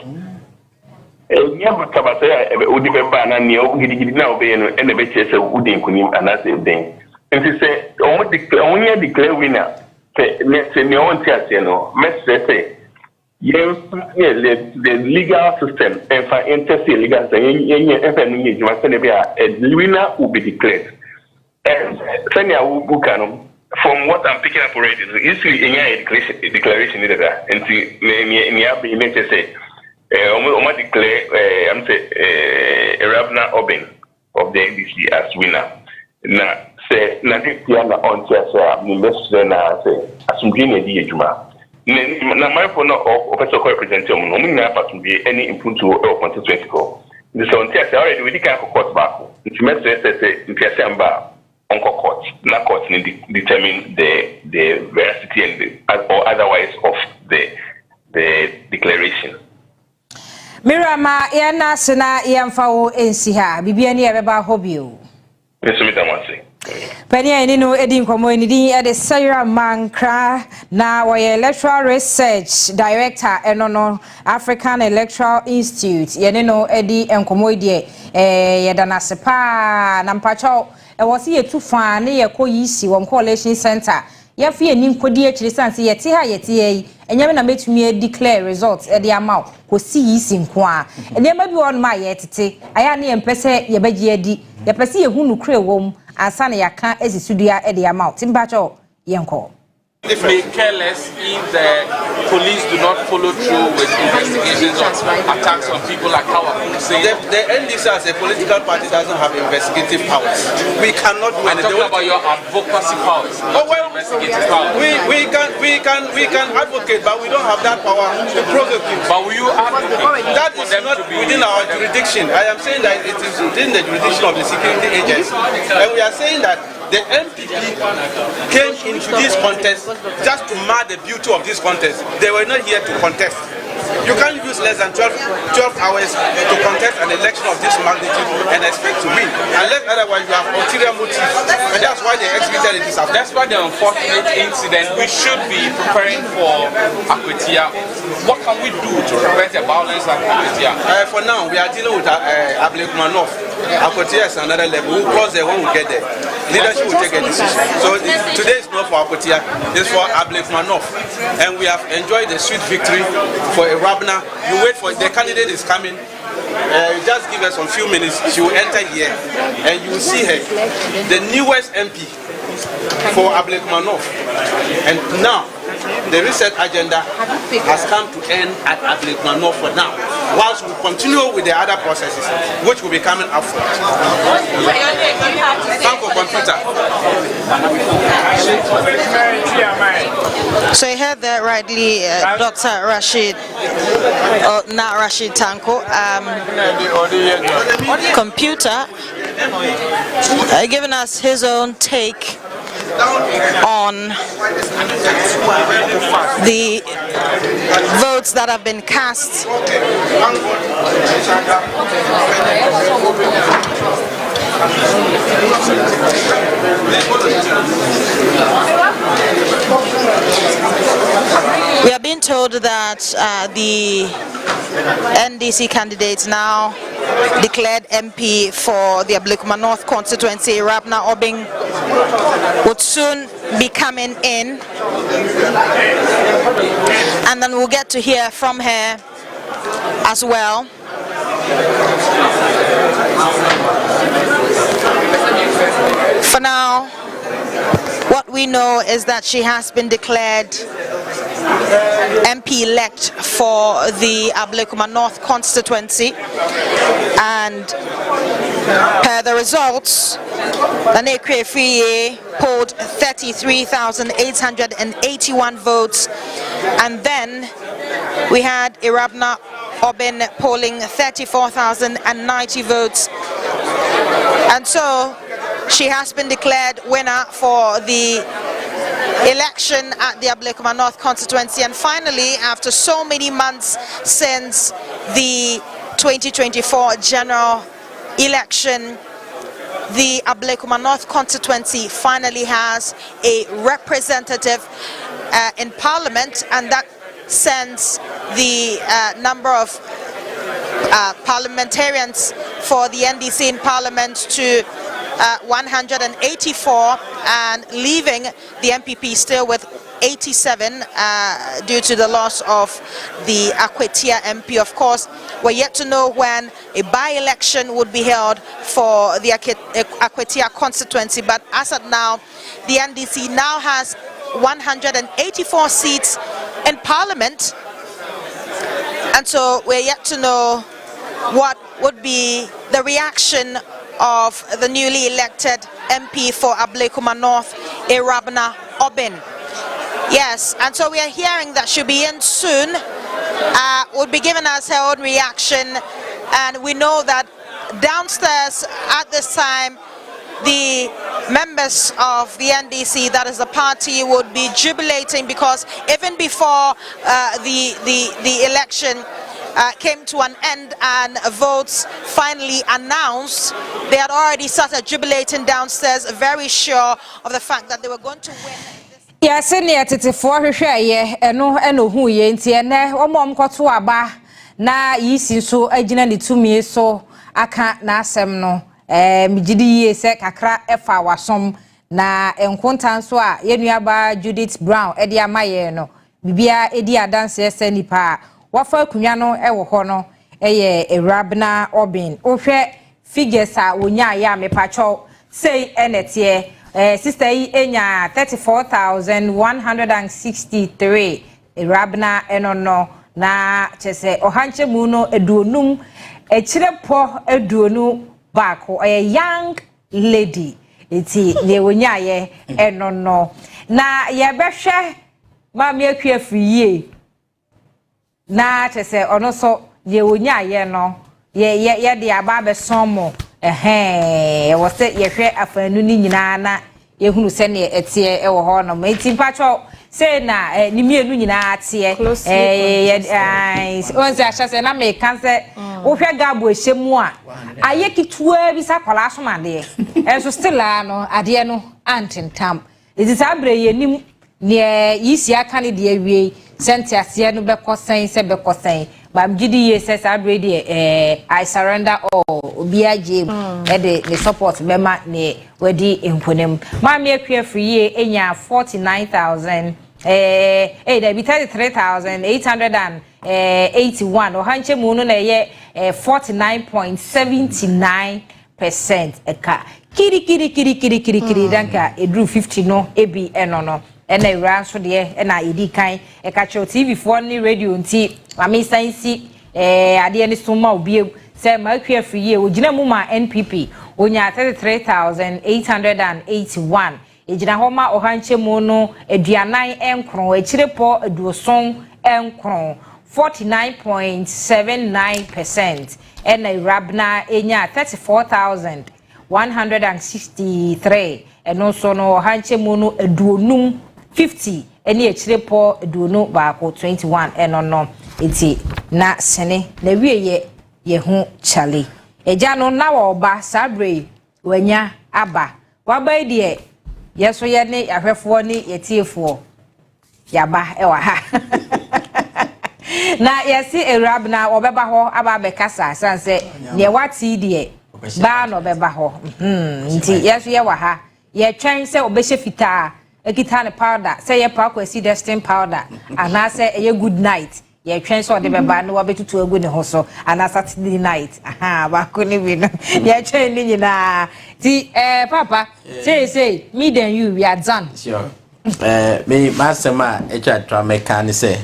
Nyamba tabasaya udi beba na ni gidi na obey no ene be chese udi nkunim anase den nti say onya declare winner say ni ontia say no message say yes the legal system and for interest legal system a winner will be declared and from what I'm picking up already is a declaration and to say declare I'm say Rabna Obin of the NDC as winner. Na say na Nketia on say na say asumdine di ejuma. Na my phone of person representative no na part to be any input to 2020. the so Ntia say already we di kan court back. Nti me say Ntia say amba onko court. Na court ni determine the veracity and or otherwise of the declaration. Mirama yana sena yamfawo ensi ha bibia ni ebeba hobio. Mesumita mwansi. Pania nino edi nkomo enidi ede Sarah Mankra na waye electoral research director enono African Electoral Institute yenino edi nkomo die yedana sepa na mpacho wosi yetu fa ne yekoyisi won collution center yafi enim kodi akiri sanse yete ha yete yi enyame na metumi declare results ede ama ko si yisi nko a enyama bi won ma yetete aya ne yempese yebagi adi yepese yehunu kre wom ansa na yaka ezisudia ede ama timbacho yenko. If they care less if the police do not follow through with investigations of attacks on people like how the NDC as a political party doesn't have investigative powers. We cannot do anything. And about your advocacy powers. Oh well, investigative powers. We can advocate, but we don't have that power to prosecute. But will you advocate? That is not within our jurisdiction. I am saying that it is within the jurisdiction of the security agency, and we are saying that the NPP came into this contest just to mar the beauty of this contest. They were not here to contest. You can't use less than 12 hours to contest an election of this magnitude and expect to win, unless otherwise you have ulterior motives. And that's why they executed it this afternoon. That's why the unfortunate incident, we should be preparing for Nketia. What can we do to prevent the violence at Nketia? For now, we are dealing with Ablekuma North. Nketia is another level. We'll cross there when we get there. Leadership will take a decision. So today is not for Nketia, it's for Ablekuma North. And we have enjoyed the sweet victory for a Rabna. You wait for the candidate is coming. Just give us some few minutes. She will enter here, and you will see her, the newest MP for Ablekuma North. And now, the research agenda has come to end at Ablekuma North for now, whilst we continue with the other processes, which will be coming up for us. Thank you, computer. So you heard that rightly, Dr. Rashid, not Rashid Tanko, computer, giving us his own take on the votes that have been cast. We are being told that the NDC candidates now declared MP for the Ablekuma North constituency, Rabna Obing, would soon be coming in, and then we'll get to hear from her as well. For now, what we know is that she has been declared MP elect for the Ablekuma North constituency, and per the results, Nane Krefie polled 33,881 votes, and then we had Irabna Obin polling 34,090 votes, and so she has been declared winner for the election at the Ablekuma North constituency. And finally, after so many months since the 2024 general election, the Ablekuma North constituency finally has a representative in parliament, and that sends the number of parliamentarians for the NDC in parliament to 184, and leaving the MPP still with 87 due to the loss of the Nketia MP. Of course, we're yet to know when a by-election would be held for the Nketia constituency, but as of now, the NDC now has 184 seats in parliament, and so we're yet to know what would be the reaction of the newly elected MP for Ablekuma North, Irabna Obin. Yes, and so we are hearing that she'll be in soon, would be giving us her own reaction and we know that downstairs at this time, the members of the NDC, that is the party, would be jubilating because even before the election came to an end and votes finally announced, they had already started jubilating downstairs, very sure of the fact that they were going to win. Yes, near to 4 share, and no who ye and mom got to aba na yisi so agina the 2 me so aka na asem no migidi ye se kakra efa wasom na enkontan so a yenuaba Judith Brown edi amaye no bibia edi adanse ese nipa wafa kunwa no ewo ho no eye Erabna Obin ohwe figures a wonya ya mepacho say enetie sister yi enya 34,163 Erabna enono na chese ohanche mu no eduonum echirepo eduonu bako a young lady eti ne wonya ye enono na ye behwe mama akua friye na chese ono so ye wonya ye no ye de aba be somo wo se ye hwe afanu ni nyina na ye hunu se ne etie e wo ho no eti pacho say na ni mienu nyina atie onse ahase na me kan se wo hwe gabo ehyemu a aye kitua bi sa kwala asomade enso still no ade no antintam ezi sabre yenim ne yisi aka ne de awie sente ase no bekosen se bekosen bam gidi ye se sabre de I surrender all obi aje de the support mema ne wedi enkonem ma me akua free enya 49,000 there be 33,881 or hanche munu na ye 49.79% eka kiri danka edru 50 no ebi enono ena ira so de ena edi kan eka cho TV 4 ni radio nti mami sansi ade ni soma obi se ma akua free ogina mu ma NPP onya 33,881 ejina homa ohanche mu no eduanan enkron echirepo eduoson enkron 49.79% ena Erabna enya 34,163 eno so no ohanche mu no eduonum 50 eni echirepo eduonu baako 21 eno no eti na sene na wieye ye ho chale eja no na wo ba sabre wanya aba waba die yeso ye ne ahwefo ni yetiefo yaba ewa ha na yesi Erabna obeba ho aba bekasa sanse ne wati die ba no beba ho nti yeso ye wa ha ye twen se obehye fitaa ekita ne powder se ye pa kwasi destin powder anase ye good night ye twen so de beba no wabetutu egu ne ho so ana Saturday night ba ko ni bi no ye twen ni nyina ti papa say me then you we are done sure me masema echa trameka ni say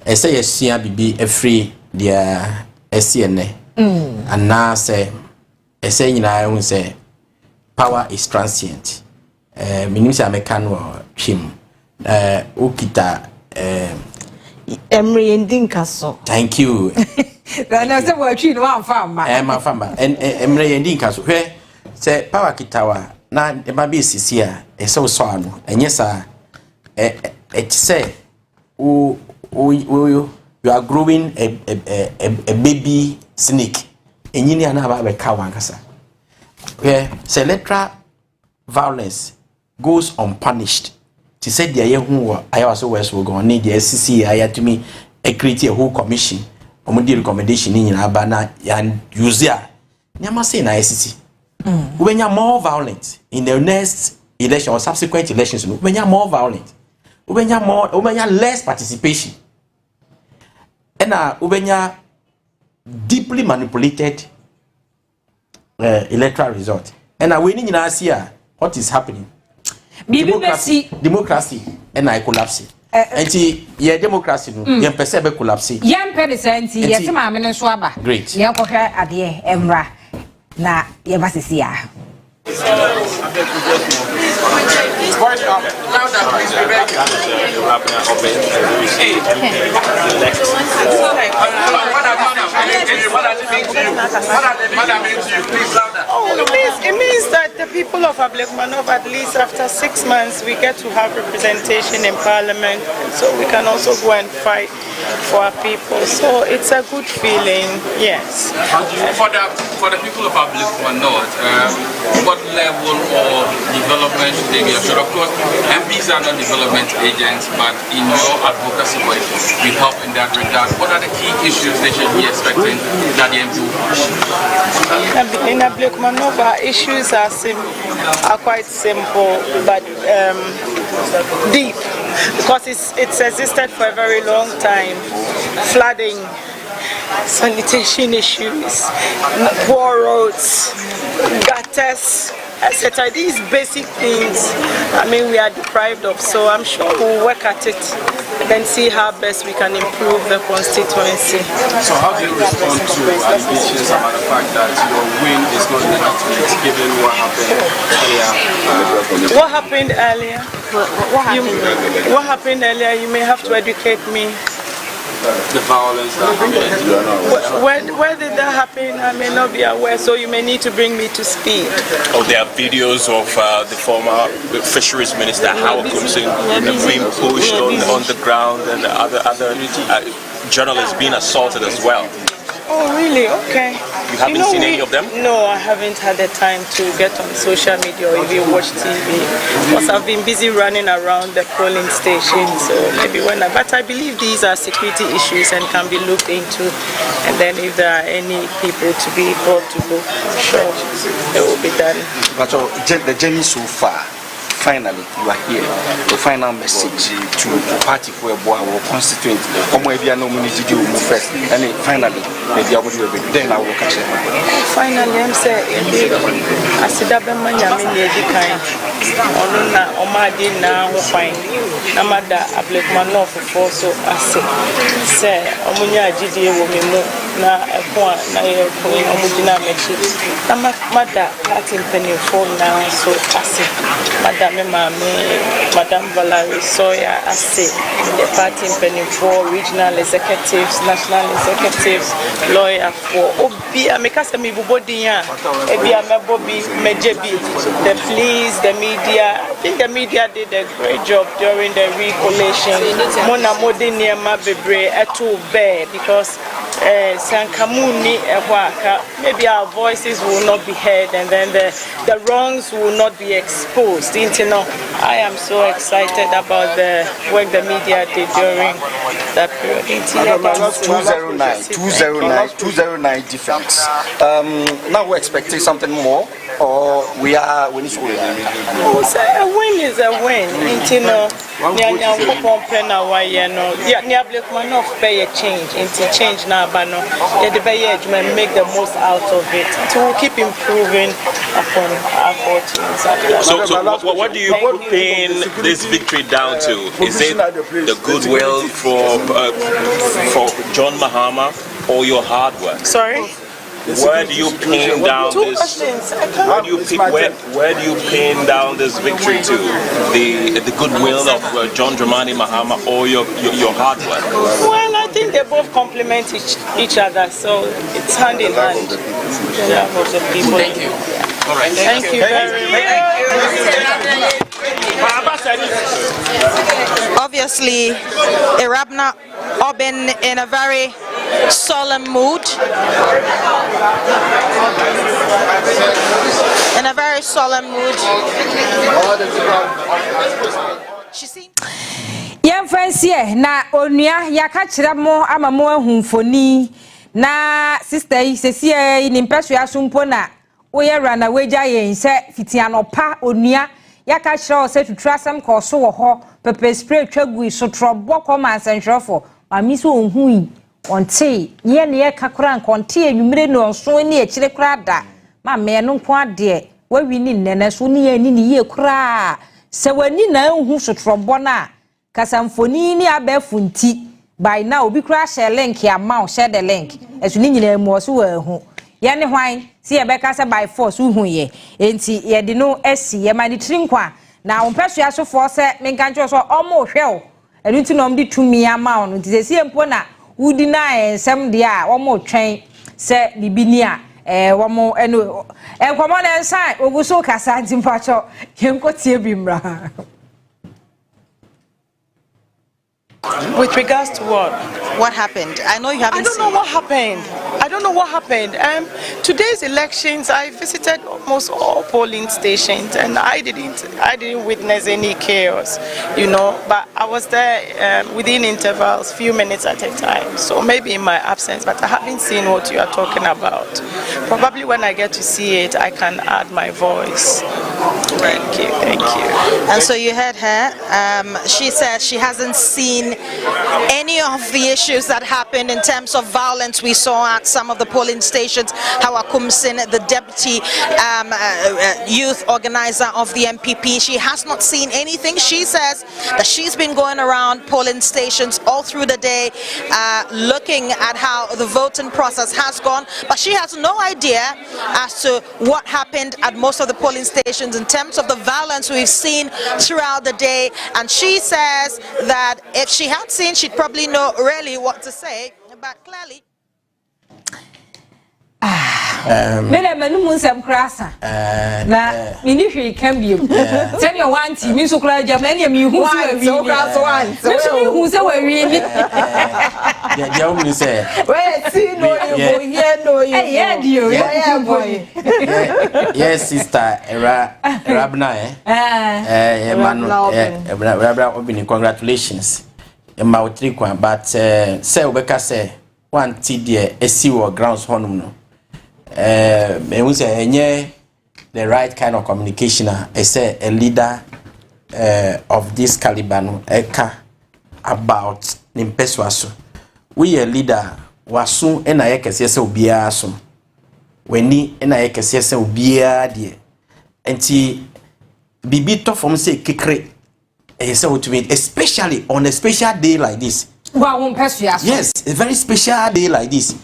ye sua bibi afri dia esiene ana say nyina ehun say power is transient minimum ameka no twim okita Emre Ndinka so. Thank you. Na se wo twi no amfamba. Ma famba. Emre Ndinka so. Hwe se power kitawa na e ma be sisi a e se so ano. Enye sa say you are growing a baby snake. Enyini ana ba be ka wankasa. Hwe se electoral violence goes unpunished. She said the I was always go on the SCC I had to me create a whole commission omudi recommendation in abana and use ya nyama say na SCC when you more violent in the next election or subsequent elections when you more violent when you less participation and when you deeply manipulated electoral result and when you see what is happening democracy and I collapse. Enti ye democracy no ye pese be collapse. Ye mpede senti ye se ma me no so aba. Great. Ye ko hwe ade emra na ye basisi ya. What does it mean to you? it means that the people of Ablekuma, at least after 6 months, we get to have representation in Parliament, so we can also go and fight for our people. So it's a good feeling, yes. For the people of Ablekuma North, what level of development should they be assured? Of course, MPs are not development agents, but in your advocacy work, we help in that regard. What are the key issues they should be expecting that the MP will push? In Ablekuma North, our issues are quite simple, but deep, because it's existed for a very long time. Flooding, sanitation issues, poor roads, gutters, etc. These basic things, I mean, we are deprived of. So I'm sure we'll work at it and then see how best we can improve the constituency. So how do you respond to allegations about the fact that your win is not legitimate, given what happened earlier? What happened earlier? What happened earlier? You may have to educate me. The violence that happened. Where did that happen? I may not be aware, so you may need to bring me to speed. Oh, there are videos of the former fisheries minister Howard Kocaine being pushed on the ground, and other journalists being assaulted as well. Oh, really? Okay. You haven't seen any of them? No, I haven't had the time to get on social media or even watch TV, because I've been busy running around the polling station. So maybe but I believe these are security issues and can be looked into. And then if there are any people to be brought to book, I'm sure it will be done. But the journey so far, finally, you are here. The final message to the party for our constituent. Finally, maybe I will be then I will catch it. Finally, I'm saying, Asiedu Nketia, Onua, Omadi na fine. Namada Ablekuma North for so say Omunya Jidi Womimu na Ekwa na Omudina Mechi. Namada party penifo na so Madam Madam Valerie Soya the party penifo, regional executives, national executives, lawyer for Obi Amikasa Mibubodia, Ebia Mabobi Mejebi, the police, the media. I think the media did a great job during the recollation. Mona Modinia Mabebre Etu Bear, because Sankamuni maybe our voices will not be heard, and then the wrongs will not be exposed. I am so excited about the work the media did during that period. 209 defense. Now we're expecting something more, or we are winning school. A win is a win. Pay a change now, but no, make the most out of it. So we'll keep improving upon our fortunes. So what do you pin this victory down to? Is it the goodwill for John Mahama or your hard work? Sorry? Where do you pin down this? Where do you pin down this victory to? The goodwill of John Dramani Mahama or your hard work? Well, I think they both complement each other, so it's hand in hand. Thank you. All right. Thank you very much. Obviously, Irabna Obin in a very solemn mood. In a very solemn mood. She seems. Young friends here, na Onua yakachira mo ama mo ahumfoni na sister yi sesie ni mpeso asumpo na oye rana weja yen se fitianopa Onua yakachira o se tutrasem koso wo ho pepper spray twagu so trobo koma asenhwefo mami so onhui onte ye ne kakura nkonte enwumire no nso ni ekire kura da ma me no nko ade wawi ni nnene so ni ani ni ye kura se wani na enhu so trobo na kasamfoni ni abefunti by now obi kura share link ya ma share the link esu ni nyina mu so wa hu ye ne hwan si ye beka se by force hu ye enti ye de no esi ye mani trinkwa na ompeso ya so for se menkancho so omo hwe enu ti no mdi tumi ama onu ti se mpo na udi na ensem de a omo twen se bibinia wamo eno kwamo na nsan oguso kasa Ntim Fordjour yenkotie bimra. With regards to what? What happened? I know you haven't seen. I don't know what happened. I don't know what happened. Today's elections, I visited almost all polling stations, and I didn't witness any chaos, you know. But I was there within intervals, few minutes at a time. So maybe in my absence, but I haven't seen what you are talking about. Probably when I get to see it, I can add my voice. Thank you, thank you. And so you heard her. She said she hasn't seen any of the issues that happened in terms of violence we saw at some of the polling stations. How Kocaine, the deputy youth organizer of the NPP, she has not seen anything. She says that she's been going around polling stations all through the day, looking at how the voting process has gone, but she has no idea as to what happened at most of the polling stations in terms of the violence we've seen throughout the day. And she says that if she had seen, she'd probably know really what to say, but clearly. Mele manu munsem krasa na mini hwe kan biom tell you one team mi so kra jam na ne mi hu so wi so hu se wa wi ni ya o mi say we see no you here no you yeah dio yeah boy yes sister era bna manu era obini congratulations ma otri kwa but say obeka say one ti de esi wo grounds honum no we say the right kind of communication. I say a leader of this caliber no about nimpeswaso. We a leader wasu ena ye kese se obia so. Weni ena ye kese se obia de. Enti bibi to from say kekre say what mean, especially on a special day like this. Yes, a very special day like this.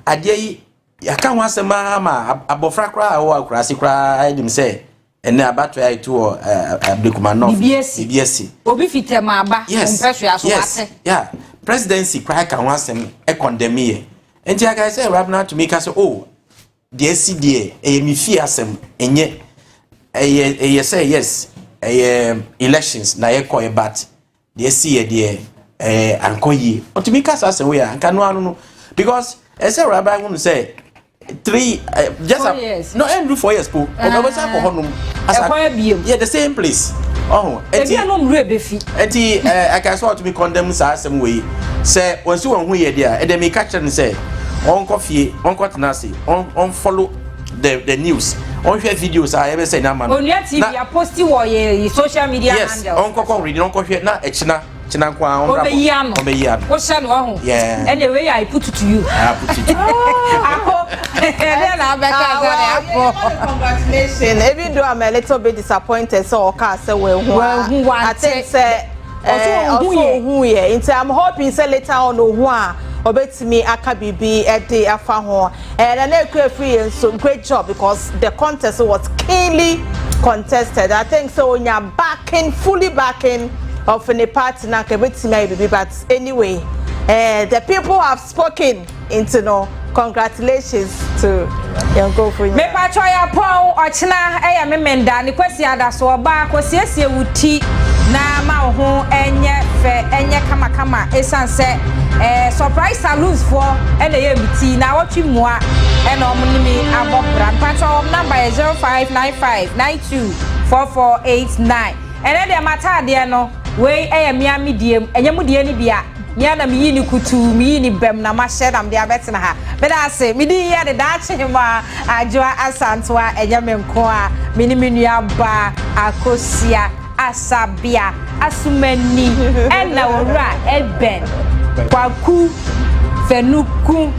Adie ya kan wasema ma abofra kra o akurasi kra edim say ene abato ya to Ablekuma no BBS obi fitema aba mpesua so wate yeah presidency kra kan wasem e condemn ye enti aga say rabna to make us oh the SCDA mi fi asem enye say yes elections na ye call but the SCDA ankoyi to make us asem we an kanu anu because I say rabbi want to say 3 just 4 years. No end 4 years po yeah the same place eti I can sort to be condemn some way say once you who here there and then me catch and say on coffee on tenacity on follow the news on share videos I ever say na man on your TV you post your social media handles yes on ko read on ko na echina kwa on obeya what shall no yeah anyway I put it to you congratulations. Even though I'm a little bit disappointed, so I think say also who here. I'm hoping say later on who obetimi akabibi ede afa ho and na free so great job because the contest was keenly contested. I think so onya fully backing of any party na kebetimi but anyway the people have spoken into no. Congratulations to Yanko for you. Me patroya pon ochina eya me menda ni kwesi ada so oba kwesiesie wuti na ma ho enye fe enye kama esanse surprise saloons for ene ye biti na wotwi mua ene omnimi abobra patro number 0595924489 ene de mata de no we eya miami diem enye mu de ni bia Yana mi ni kutu mi ni bem na ma share am dia betina ha be da say mi di ya de da chema ajoa asantwa enya me nko a mi ni menua ba akosia asabia asumani ena wora eben kwaku fenuku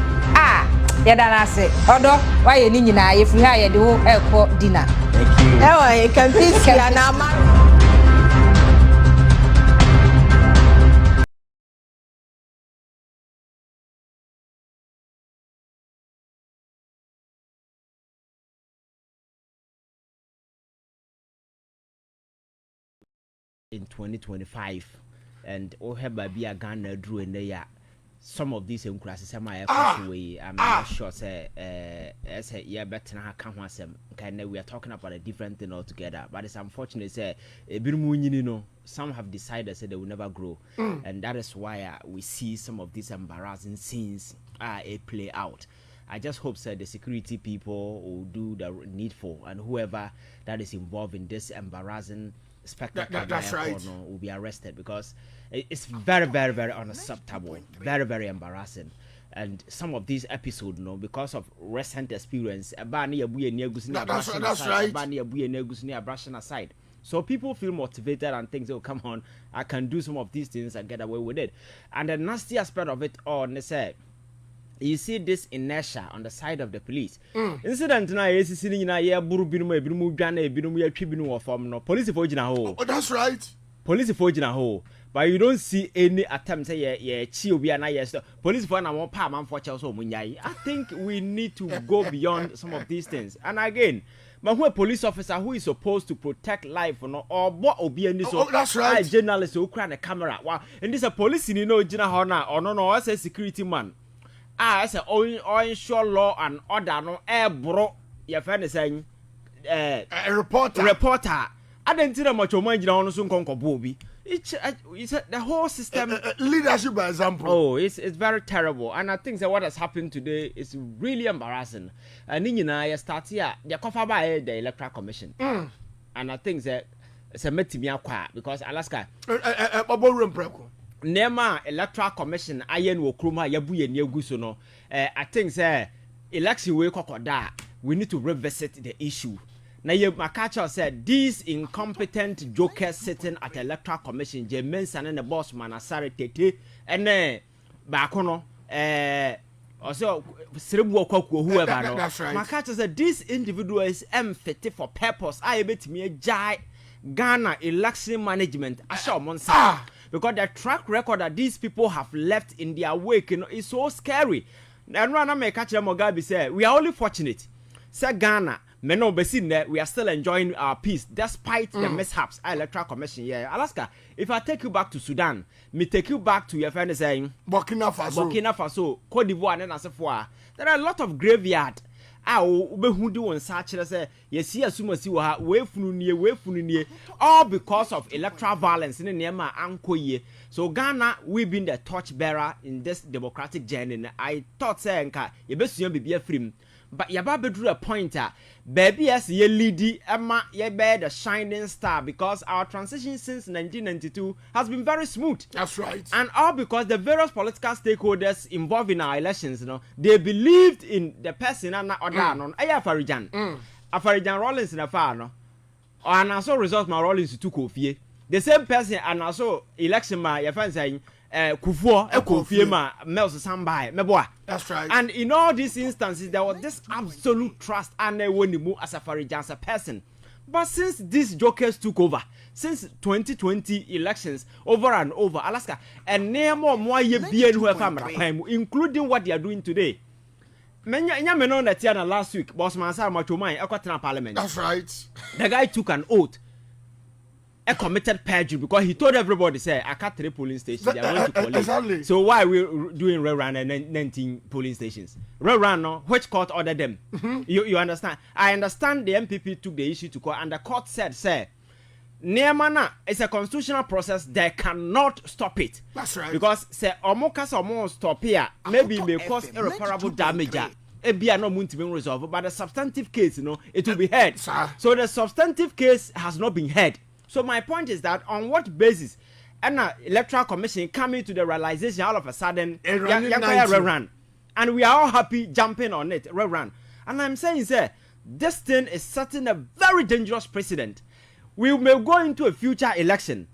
ya da na say odo wa ye ni nyina ye free ha ye de ho ekọ dinner. Thank you. You can be see na ma in 2025 and oh have be a Ghana drew in the year some of these classes am I way I'm not sure say as a year better can we are talking about a different thing altogether, but it's unfortunate say some have decided say they will never grow, and that is why we see some of these embarrassing scenes play out. I just hope that the security people will do the needful, and whoever that is involved in this embarrassing spectacle will be arrested, because it's very, very, very unacceptable, very, very embarrassing. And some of these episodes, because of recent experience, that's right. So people feel motivated and think, oh, come on, I can do some of these things and get away with it. And the nasty aspect of it all, they say, you see this inertia on the side of the police. Incident na yes sitting in a year burubinu police for ho. Oh, that's right. Police for ho. But you don't see any attempt say police for na one man for Chelsea. I think we need to go beyond some of these things. And again, but who a police officer who is supposed to protect life or what obi and this that's right. Journalist who cry the camera. Wow, and this a police jina hona or no as a security man. As a ensure law and order no bro your friend is saying a reporter. I didn't see much of my on soon conquer Bobby. It's the whole system leadership by example. Oh, it's very terrible, and I think that what has happened today is really embarrassing. And then I start here the cover by the electoral commission, and I think that it's a meeting because Alaska Nema electoral commission ayen wo kroma yabuye ni aguso no I think say election we kokoda we need to revisit the issue. Na ye makacha said these incompetent jokers sitting at electoral commission je mensa na boss man asare tete ene ba kono also serebu okwaku whoever no makacha said these individuals fit for purpose I betimi jai Ghana election management asha monsa. Because the track record that these people have left in their wake, is so scary. And Nana Mugabi said, we are only fortunate. Say Ghana, Meno Besin, we are still enjoying our peace despite the mishaps. Electoral Commission, Alaska. If I take you back to Sudan, me take you back to your friend saying Burkina Faso, Cote d'Ivoire, and Asafua. There are a lot of graveyard. Behudu on such say yes, all because of electoral violence in Nema Ankoye. So Ghana, we've been the torchbearer in this democratic journey. I thought say you best be a free. But Yababe drew a pointer, baby as ye lady Emma ye bear the shining star, because our transition since 1992 has been very smooth. That's right. And all because the various political stakeholders involved in our elections, they believed in the person and not other non Afarijan. Afarijan Rollins in a far no. And also result my Rollins to Kofi. The same person and also election my your friend saying Kufuor Ekofiema Mels Sambai Meboa. That's right. And in all these instances there was this absolute trust and when you move as a Farijan as a person. But since these jokers took over, since 2020 elections over and over, Alaska, and name more ye bien who including what they are doing today. Menya menon that Tiana last week, Boss Mansar Machomai, Equatorial Parliament. That's right. The guy took an oath. A committed perjury because he told everybody, say, I cut 3 polling stations. They are going to collect. Exactly. So why are we doing rerun and 19 polling stations? Rerun, no? Which court ordered them? You understand? I understand the MPP took the issue to court, and the court said, say, Neamana is a constitutional process. They cannot stop it. That's right. Because say, Omo stop here, maybe it may cause irreparable damage. It be no to be resolved, but the substantive case, it will be heard. So the substantive case has not been heard. So my point is that on what basis and electoral commission coming to the realization all of a sudden rerun, and we are all happy jumping on it rerun. And I'm saying sir, this thing is setting a very dangerous precedent. We may go into a future election.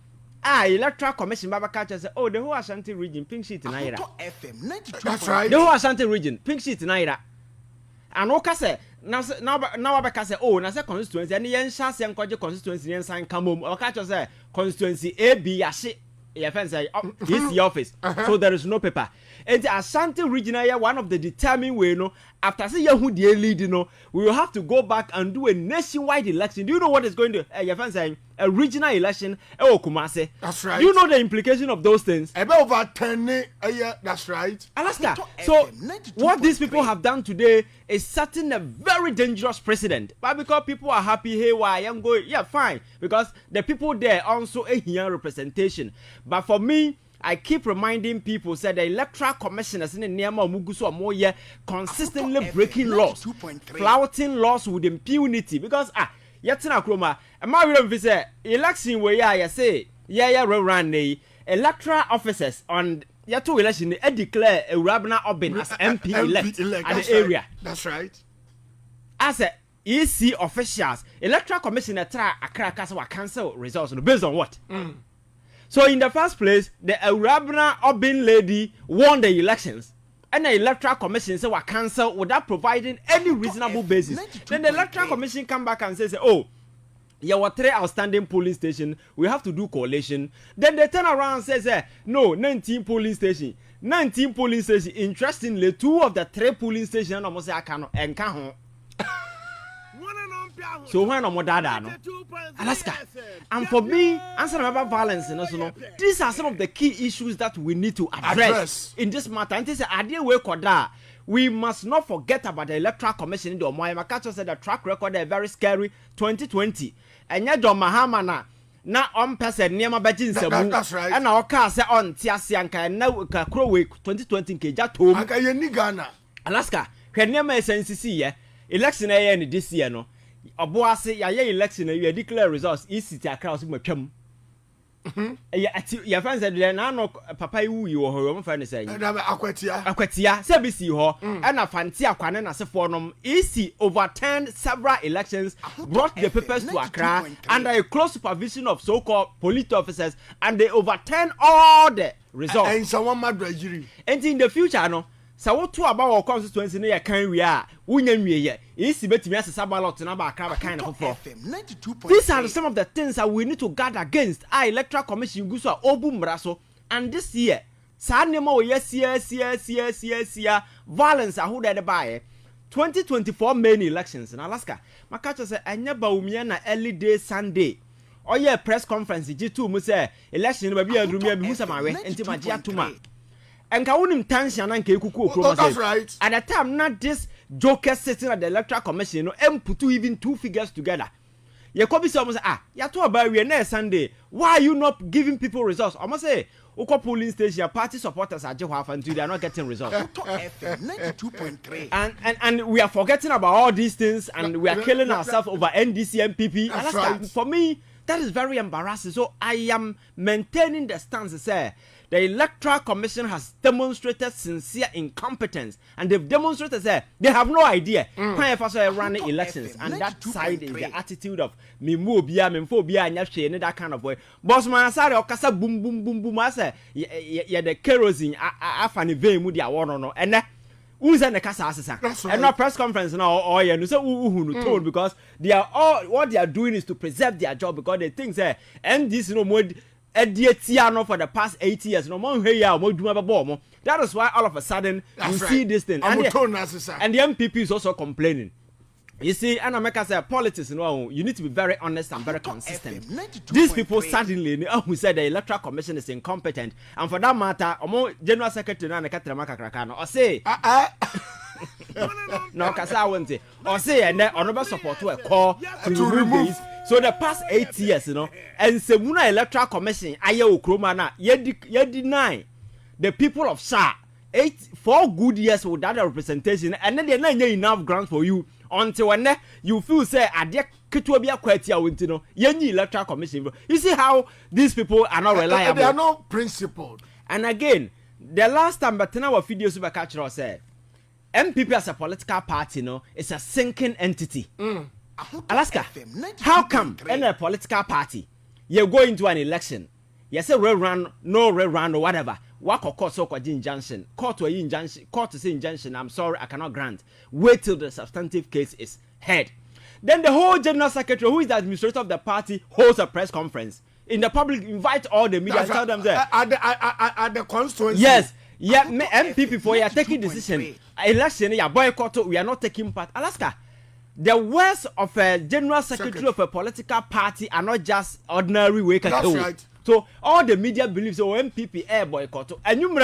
Electoral commission Babakacha say, oh, the whole Ashanti region pink sheet in Naira. That's right. The whole Ashanti region pink sheet in Naira. And Oka say now Abeka say, oh, na say constituency and yen sha say encourage constituency yen sign come home. Oka say constituency A B yashi your friend say this the office. So there is no paper. And the Ashanti region area one of the determined way after say who the lead we will have to go back and do a nationwide election. Do you know what is going to your friend saying a regional election Kumase. That's right. You know the implication of those things. About over 10 a year, that's right. Alaska. So what these people have done today is setting a very dangerous precedent. But because people are happy, hey, why I'm going, yeah, fine. Because the people there also a here representation. But for me, I keep reminding people say the electoral commissioners in the Niama Muguso are more consistently breaking laws, flouting laws with impunity. Because yatina kroma, a Mariam visit election where I say, run the electoral officers on Yato election, they declare a Rabna Obin as MP elect at the area. That's right. As a EC officials, electoral commissioner try a crack cancel results based on what? So in the first place, the Arabna Obin lady won the elections, and the electoral commission said were cancelled without providing any reasonable basis. Then the electoral commission come back and says, "Oh, there were 3 outstanding polling stations. We have to do collation." Then they turn around and says, "No, 19 polling stations. 19 polling stations. Interestingly, 2 of the 3 polling stations almost can So when no Alaska, and for me, answer about violence, these are some of the key issues that we need to address in this matter. And this is idea we must not forget about the electoral commission in the Omoy. Makacho said the track record is very scary. 2020, and yet John Mahama na person niema bajin sebu. That's right. And our car say on Tiasianka and now Crowway 2020 keja tom. Akayeni Ghana. Alaska, when niema SNCC election in this year no. Oboase ya election you declare results city across my twam. Ya fans said na no papa wu yi wo ho fan say. Akwatia say be si ho and afanti akwane na sefo nom EC overturned several elections, brought the papers to Accra under a close supervision of so-called police officers, and they overturned all the results. And someone madrejiri. And in the future no so what to about our constituency near can we are Unyan is betting us a ballot and about kind of floor. These are some of the things that we need to guard against. Our electoral commission goes to Obum Brasso, and this year, Sanemo, yes, violence are who they buy 2024 main elections in Alaska. Makacha said, I never umiana early day Sunday. Oh, yeah, press conference, G2 Muse, election will be a room, Musamawe, and Timagia Tuma. And Kawunim Tanshan and Kuku. That's right. At the time, not this joker sitting at the electoral commission, put even 2 figures together. Yakobi said, you told about we Sunday. Why are you not giving people results? I must say, Oko polling station, party supporters are Jehovah and they are not getting results. 92.3. And we are forgetting about all these things, and we are killing ourselves over NDC MPP. That's right. For me, that is very embarrassing. So I am maintaining the stance to say the electoral commission has demonstrated sincere incompetence, and they've demonstrated that they have no idea when they run elections, and that side is the attitude of mimobia, memphobia, and that kind of way. Boss man, sorry, okasa boom boom boom boom. I say, yeah, the kerosene, I find it very moody. I want to know, and who's in the casa and not press conference now, or yeah, no, so who told because they are all what they are doing is to preserve their job because they think that and this more. For the past 8 years, no more here, more do more. That is why all of a sudden you see this thing, and the MPP is also complaining. You see, and America say politics, you need to be very honest and very consistent. These people suddenly, who said the electoral commission is incompetent, and for that matter, General Secretary and Krakano, or say, no, Kasa won't say, or say, and then honorable support to a call to remove these. So the past 8 years, and Semuna Electoral Commission, Ayo Kromana, you deny the people of Sha 4 good years without a representation, and then they're not enough grounds for you until when you feel say Adia Kitwabia Quetia Wintino, Yenny Electoral Commission. You see how these people are not reliable. They are not principled. And again, the last time Batana video supercatcher said MPP as a political party, it's a sinking entity. Alaska, how come in a political party you go into an election, you say rerun, no rerun or whatever, walk or court so called injunction, court to injunction, court to say injunction, I'm sorry, I cannot grant. Wait till the substantive case is heard. Then the whole general secretary, who is the administrator of the party, holds a press conference. In the public, invite all the media and tell them there. At the constituency. Yes. Yeah, MPP for you are taking decision. Election, you boycott, we are not taking part. Alaska. the words of a general secretary of a political party are not just ordinary way. That's right. So all the media believes NPP air boycott and you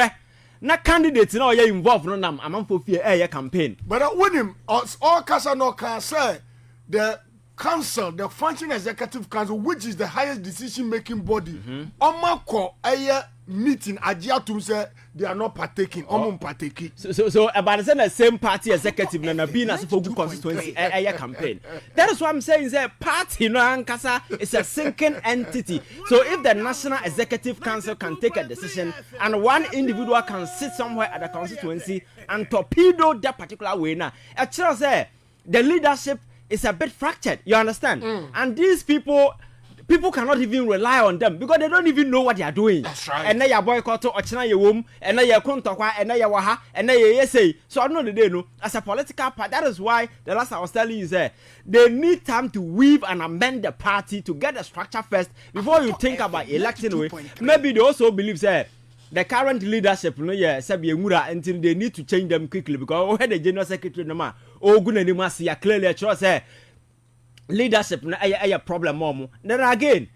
na candidates now you involved no nam amanfo fear air campaign. But when him all Kasa no can say the council, the functioning executive council, which is the highest decision making body, Omako air meeting Ajiatum say they are not partaking. Partaking. So about the same party executive na been as for good constituency air campaign. That is what I'm saying. Is a party no Ankasa is a sinking entity. So if the National Executive Council can take a decision and one individual can sit somewhere at the constituency and torpedo that particular way now, actually say the leadership is a bit fractured. You understand? And these people cannot even rely on them because they don't even know what they are doing. That's right. And now you boycott or China you womb, and now you kontokwa, and now you waha, and now you say. So I know the day no. As a political party, that is why the last I was telling you is they need time to weave and amend the party to get the structure first before you think about electing. Maybe they also believe the current leadership, no, until they need to change them quickly because the general secretary no ma, clearly say leadership na a problem mom. Then again,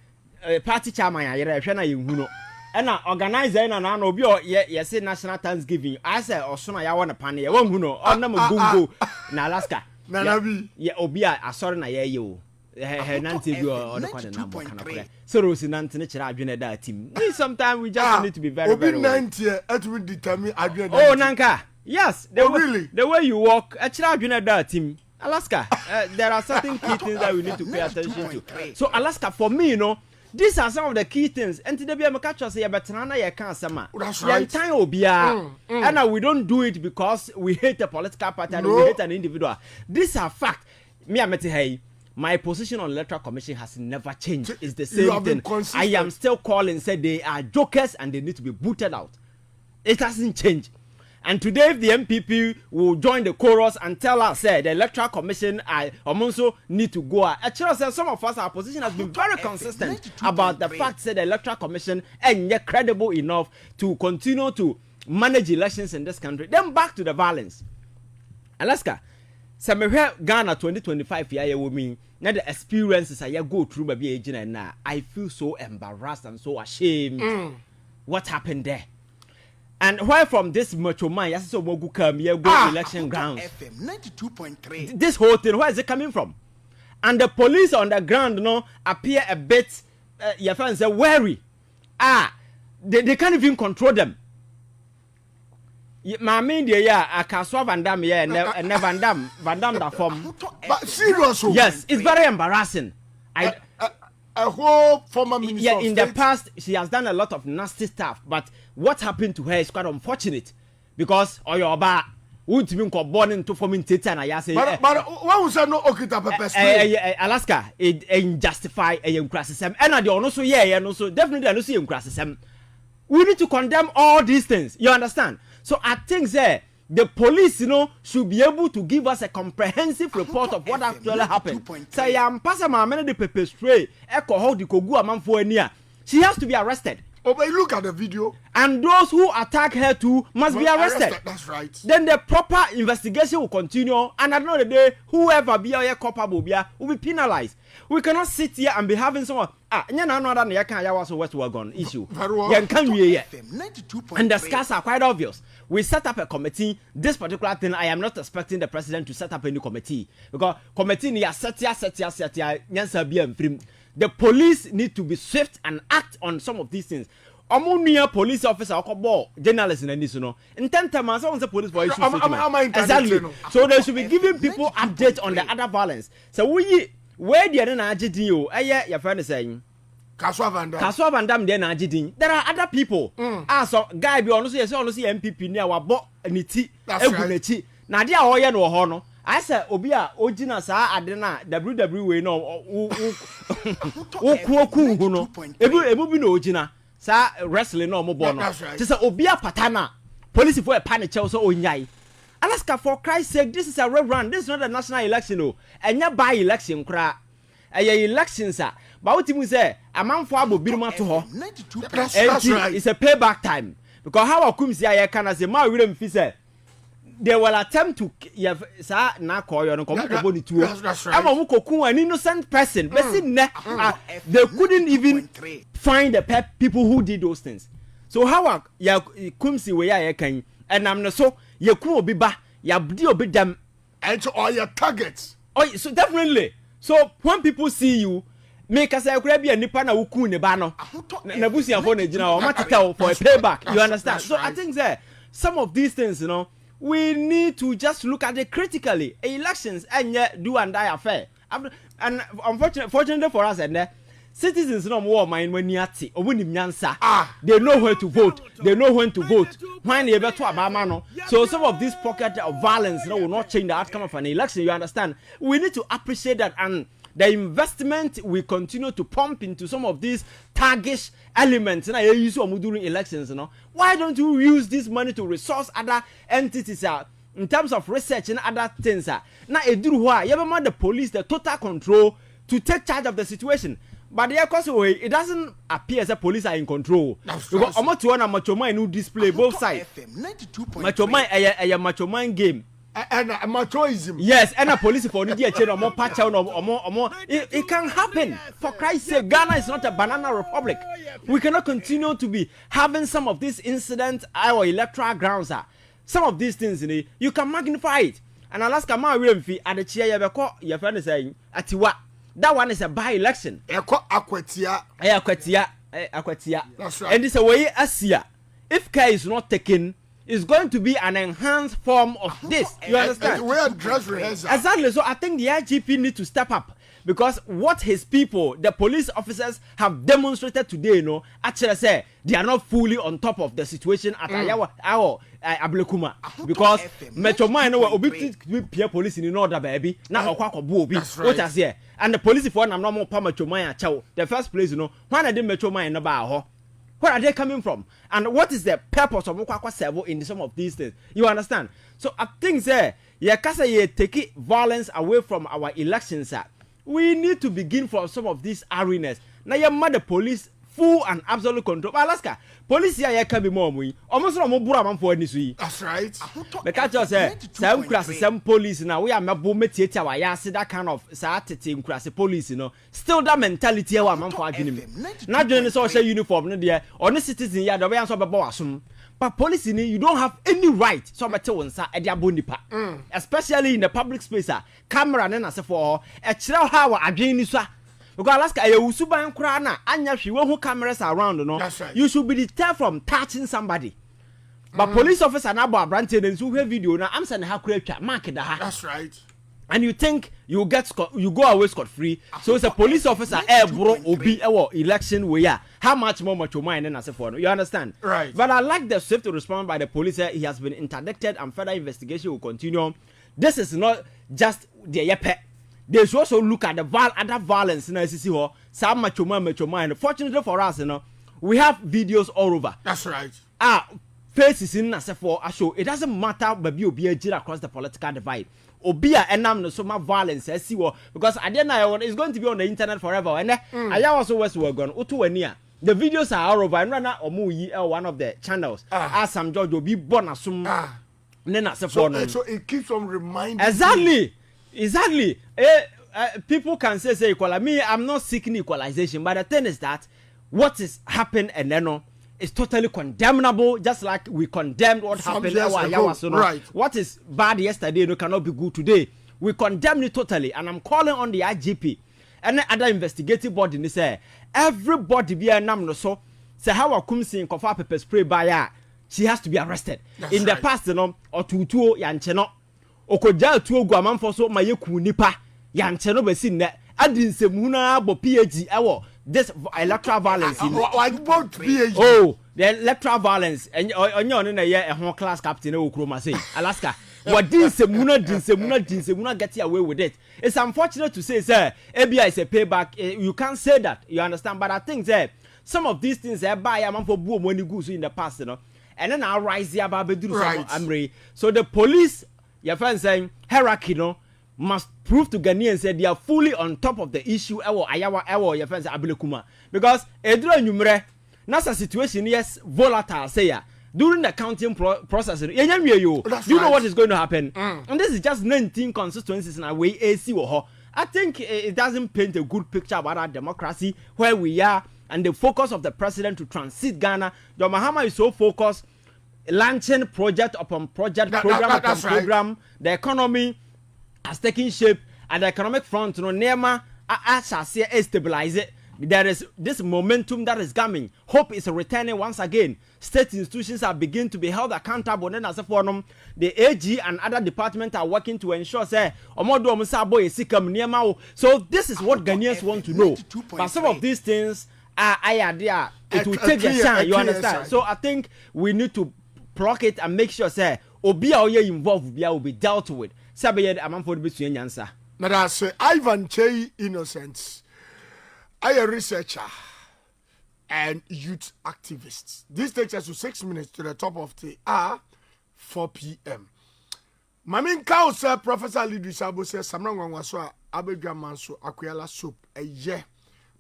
party chairman and organizer na na obi yes national Thanksgiving. I say osuna ya wana pan ya won huno onam gungo na Alaska. Na bi ya obi a asori na ye o. Nanti bi o de kwade na boka so Rosi nanti ne kira adwene da team. Sometimes we just need to be very very nanti at we determine adwene. Oh nanka. Yes, really? The way you walk, a kira adwene da team. Alaska, there are certain key things that we need to pay attention to. So Alaska, for me, you know, these are some of the key things. And today, I'm catch us here, but I can't say, that's right. And we don't do it because we hate a political party and we hate an individual. These are facts. Me, I'm hey, my position on electoral commission has never changed. It's the same thing. I am still calling, say they are jokers and they need to be booted out. It hasn't changed. And today, if the MPP will join the chorus and tell us, say, the electoral commission, also need to go. Actually, some of us, our position has been very consistent about the fact that the electoral commission ain't yet credible enough to continue to manage elections in this country. Then back to the violence. Alaska, some Ghana 2025 year with me. Now the experiences I go through by agent and now I feel so embarrassed and so ashamed. What happened there? And where from this macho man, yes, so Mogu come here, go election grounds. FM 92.3. This whole thing, where is it coming from? And the police on the ground, appear a bit, your friends are wary. They can't even control them. My main dear, I can swap Van Damme here and never Van Damme that form. But seriously, yes, it's very embarrassing. A whole former minister in the past, she has done a lot of nasty stuff, but what happened to her is quite unfortunate because Oyoba won't even go born into forming Titan. I say, but what was no Okita Pepper? Alaska, it justify a young criticism, and I don't also, and also definitely I don't see criticism. We need to condemn all these things. You understand? So I think the police, should be able to give us a comprehensive report of what actually happened. Say, I'm passing my man the pepper spray. Echo how the Kogu among for near. She has to be arrested. Oh, but look at the video. And those who attack her too must be arrested. That's right. Then the proper investigation will continue. And at the end of the day, whoever be a culpable will be penalized. We cannot sit here and be having someone. Issue. And the scars are quite obvious. We set up a committee. This particular thing, I am not expecting the president to set up a new committee because committee ni the police need to be swift and act on some of these things. Omunia police officer or journalists in this, in 10 times, I want the police for exactly. So they should be giving people updates on the other violence. So where the other Najidin, your friend is saying. Kaswa Van Damme, there are other people. So guy be honest, yes, honestly MPP near our bo niti. Now they are all no hono. I said Obia Ojina sa adena WWE no Koku no. Ebu bi no Ojina sa wrestling no mo bono. Just Obia Patana. Police for a panic so onyai. Alaska, for Christ's sake, this is a rerun. This is not a national election, no. And ya by election cra. Elections are. But what you say, a man for Abu Birma to her. That's right. It's a payback time. Because how I come see I can as a man with him, they will attempt to sa na call you no come to body too. I'm a mukoku an innocent person. They couldn't even find the people who did those things. So how ya kumsi we ya kan and I'm so ya ku obi ba ya bdi obi dem and all your targets. Oh, so definitely. So when people see you make us a crabby and nipa na wuku ne ba no na busi afo na gina o matata for a payback. You understand? So I think that some of these things, you know, we need to just look at it critically. Elections and yet do and die affair. And unfortunately for us, and citizens no more mind when you ati or when nyansa. They know where to vote. They know when to vote. When they better abamano. So some of these pockets of violence, will not change the outcome of an election. You understand? We need to appreciate that, and the investment we continue to pump into some of these target elements. And I use during elections. You know, why don't you use this money to resource other entities? In terms of research and other things. Now, the police the total control to take charge of the situation. But it doesn't appear as the police are in control. Because almost one a macho man who display both sides. Macho man a macho man game. And a machoism. Yes, and a police for the chain or more patch or more. It can happen. For Christ's sake, Ghana is not a banana republic. We cannot continue to be having some of these incidents our electoral grounds are. Some of these things, you can magnify it. And Alaska, my real fee at the chair, your friend is saying, Atiwa. That one is a by-election. Akwetia. That's right. And this way, Asia, if care is not taken, it's going to be an enhanced form of this. You understand? Exactly. So I think the IGP need to step up. Because what his people, the police officers, have demonstrated today, actually say they are not fully on top of the situation at our Ablekuma. Because Metro Mine obi police in order, baby. Now Obi. What has here? And the police for I'm not more Metro Mine chow. The first place, when I did Metro Mine about where are they coming from? And what is the purpose of Mokwa Servo in some of these things? You understand? So I think say take violence away from our elections. We need to begin from some of these arenas. Now you mad the police full and absolute control. But Alaska, police here can be more almost no more man for any. That's right. Because just say some police now we are mabumetieta wa ya see that kind of team class police, Still that mentality wa man for agini. Now join social uniform no there on the citizen here the way am so be asum. But police you don't have any right so better one sa e dia bonipa. Especially in the public space camera na say for e kire how adwen so because Alaska a usuban kra na anya hwe hu cameras around right. You should be deterred from touching somebody. But police officer na bo abrante na so video na am say na ha kra twa mark da ha. That's right. And you think you go away scot free. So it's a police officer bro obi election way. How much more macho mind than as for you understand? Right. But I like the swift response by the police. He has been interdicted and further investigation will continue. This is not just the yepe. They should also look at the other violence in the some macho mind. Fortunately for us, we have videos all over. That's right. Faces in as for a show. It doesn't matter but you be across the political divide. Obia enam no so much violence because I didn't know it's going to be on the internet forever and I also was gone the videos are all over and rana omu one of the channels as some George will be born asum so it keeps on reminding exactly people can say equal me I'm not seeking equalization but the thing is that what is happened and then it's totally condemnable, just like we condemned what happened. Right. What is bad yesterday cannot be good today. We condemn it totally, and I'm calling on the IGP and the other investigative body. They say everybody be a nam no so. Say how a kumsi in kofa pepper spray by she has to be arrested. That's in right. The past, or tuo yancheno, okoja tuo guaman for so my yeku nipa yancheno be seen that. Adin se muna bo PhD this electoral violence the electoral violence and on a home class captain Okroma say Alaska what din se muna get away with it. It's unfortunate to say sir ABI is a payback. You can't say that, you understand, but I think that some of these things buy a man for boom when you go in the past and then I'll rise here about Amri. So the police your friend saying hierarchy must prove to Ghanaians that they are fully on top of the issue your friends Ablekuma because edro numere nasa situation yes volatile say during the counting process. Do you know what is going to happen? And this is just 19 constituencies in a way AC or I think it doesn't paint a good picture about our democracy, where we are, and the focus of the president to transit Ghana. John Mahama is so focused, launching project upon project, program upon program. Right. The economy has taken shape, and the economic front, Nema, stabilize it. There is this momentum that is coming. Hope is returning once again. State institutions are beginning to be held accountable. Then as a forum, the AG and other departments are working to ensure so this is what Ghanaians want to know. But some of these things it will take their time, you understand? So I think we need to block it and make sure say Obi involved will be dealt with. Now that's Ivan Kyei innocence. I am a researcher and youth activist. This takes us to 6 minutes to the top of the hour, 4 p.m. Mamin Kao said Professor Lidri Sabo says Samran Wangwaswa Abedra Manso Akwela Soup a year.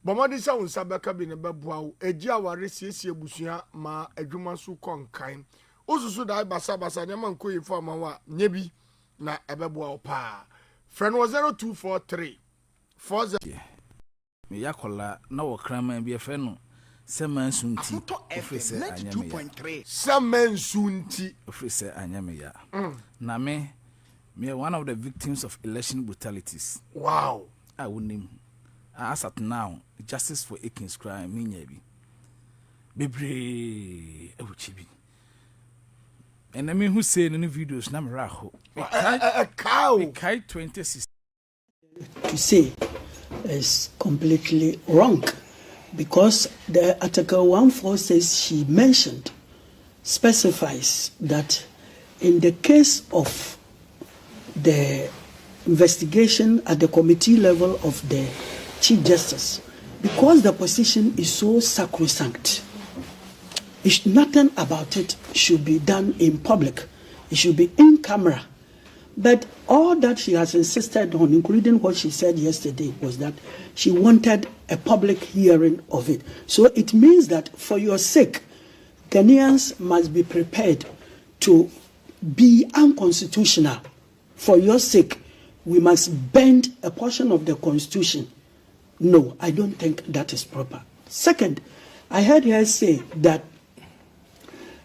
Bomodisa unsabaka bine babuau ejia ware siesie busuya ma edwumanso Kocaine. Osusu dai basa nyama nko informa wa nyebi na ebebuau pa. Friend was 0243 40 me yakola na wo krama bi efe no semansunti ofese anyame semansunti ofese anyame ya na me one of the victims of election brutalities. Wow. I wouldn't as at now justice for Akins crime minya bi bebre e wuchibi and I mean who say in the videos na mraho a cow kai 26 to say is completely wrong, because the Article 14 says she mentioned, specifies that in the case of the investigation at the committee level of the Chief Justice, because the position is so sacrosanct, nothing about it should be done in public. It should be in camera. But all that she has insisted on, including what she said yesterday, was that she wanted a public hearing of it. So it means that for your sake, Ghanaians must be prepared to be unconstitutional. For your sake, we must bend a portion of the Constitution. No, I don't think that is proper. Second, I heard her say that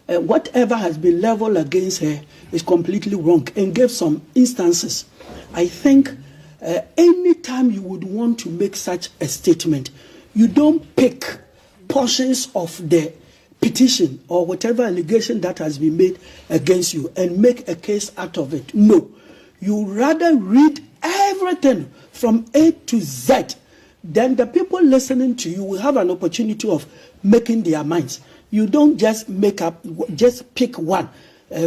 whatever has been leveled against her is completely wrong, and gave some instances. I think any time you would want to make such a statement, you don't pick portions of the petition or whatever allegation that has been made against you and make a case out of it. No, you rather read everything from A to Z. Then the people listening to you will have an opportunity of making their minds. You don't just pick one.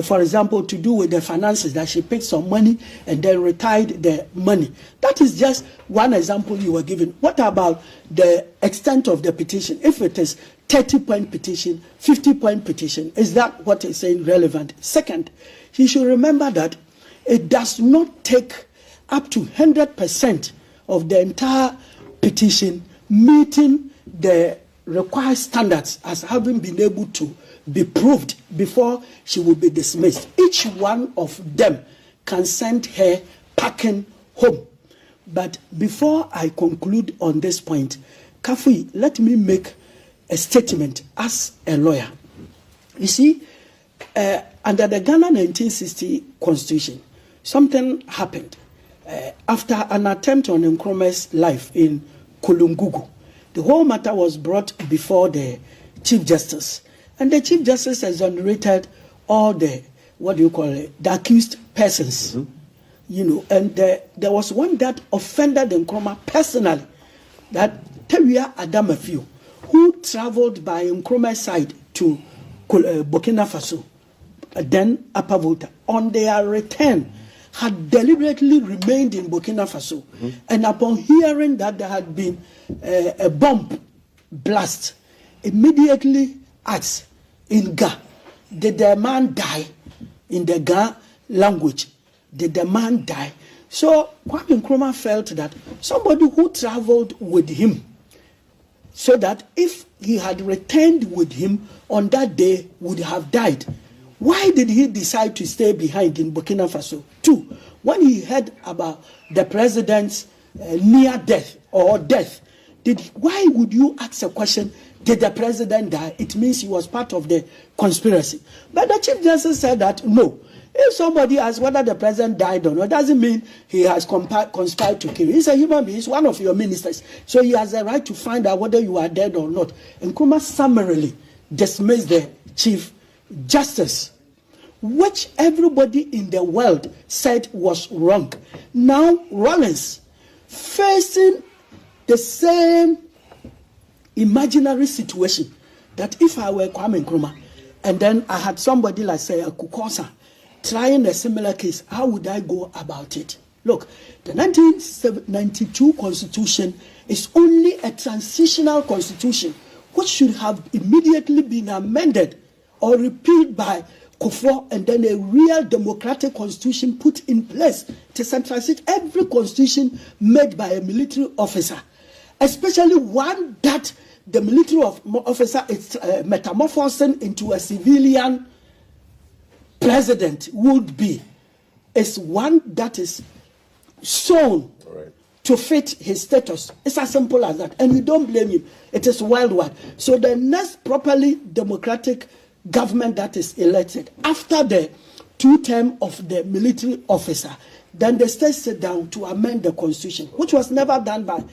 For example, to do with the finances, that she picked some money and then retired the money. That is just one example you were given. What about the extent of the petition? If it is 30-point petition, 50-point petition, is that what is saying relevant? Second, you should remember that it does not take up to 100% of the entire petition meeting the required standards as having been able to be proved before she will be dismissed. Each one of them can send her packing home. But before I conclude on this point, Kafui, let me make a statement as a lawyer. You see, under the Ghana 1960 Constitution, something happened after an attempt on Nkrumah's life in Kulungugu. The whole matter was brought before the Chief Justice. And the Chief Justice exonerated all the, the accused persons. You know, and there was one that offended Nkrumah personally, that Tewia Adamafiu, who traveled by Nkrumah's side to Burkina Faso, then Upper Volta. On their return, had deliberately remained in Burkina Faso. And upon hearing that there had been a bomb blast, immediately asked in Ga, did the man die? In the Ga language, did the man die? So Kwame Nkrumah felt that somebody who traveled with him so that if he had returned with him on that day, would have died. Why did he decide to stay behind in Burkina Faso? 2, when he heard about the president's near death or death, why would you ask a question, did the president die? It means he was part of the conspiracy. But the Chief Justice said that no. If somebody asks whether the president died or not, doesn't mean he has conspired to kill. He's a human being. He's one of your ministers. So he has a right to find out whether you are dead or not. And Nkrumah summarily dismissed the Chief Justice, which everybody in the world said was wrong. Now, Rawlings, facing the same imaginary situation, that if I were Kwame Nkrumah, and then I had somebody like, say, a Kukosa, trying a similar case, how would I go about it? Look, the 1992 Constitution is only a transitional constitution which should have immediately been amended or repealed by Kufuor, and then a real democratic constitution put in place to centralize every constitution made by a military officer, especially one that the military officer is metamorphosing into a civilian president would be, is one that is shown to fit his status. It's as simple as that. And we don't blame him. It is worldwide. So the next properly democratic government that is elected after the 2 term of the military officer, then the states sit down to amend the constitution, which was never done by.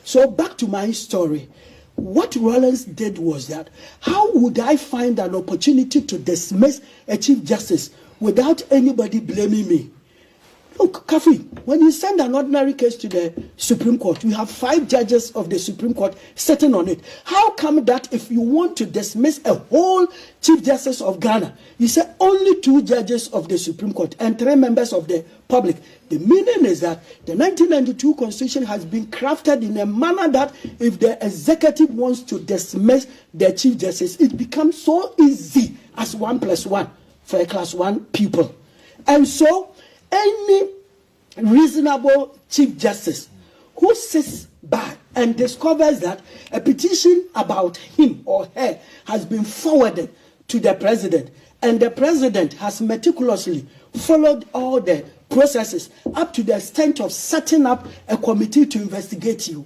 So back to my story. What Rawlings did was that, how would I find an opportunity to dismiss a Chief Justice without anybody blaming me? Look, Kafi, when you send an ordinary case to the Supreme Court, you have 5 judges of the Supreme Court sitting on it. How come that if you want to dismiss a whole Chief Justice of Ghana, you say only 2 judges of the Supreme Court and 3 members of the public? The meaning is that the 1992 Constitution has been crafted in a manner that if the executive wants to dismiss the Chief Justice, it becomes so easy as 1 + 1 for a class 1 pupil. And so, any reasonable Chief Justice who sits by and discovers that a petition about him or her has been forwarded to the president, and the president has meticulously followed all the processes up to the extent of setting up a committee to investigate you,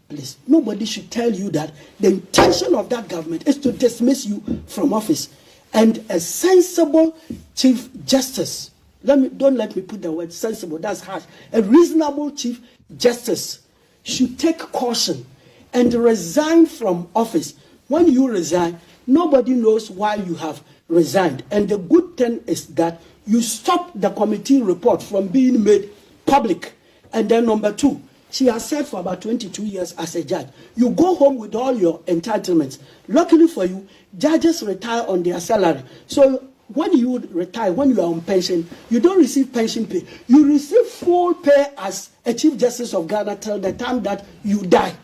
please, nobody should tell you that the intention of that government is to dismiss you from office. And a sensible Chief Justice, don't let me put the word sensible, that's harsh. A reasonable Chief Justice should take caution and resign from office. When you resign, nobody knows why you have resigned. And the good thing is that you stop the committee report from being made public. And then number 2, she has served for about 22 years as a judge. You go home with all your entitlements. Luckily for you, judges retire on their salary. So when you retire, when you are on pension, you don't receive pension pay. You receive full pay as a Chief Justice of Ghana till the time that you die.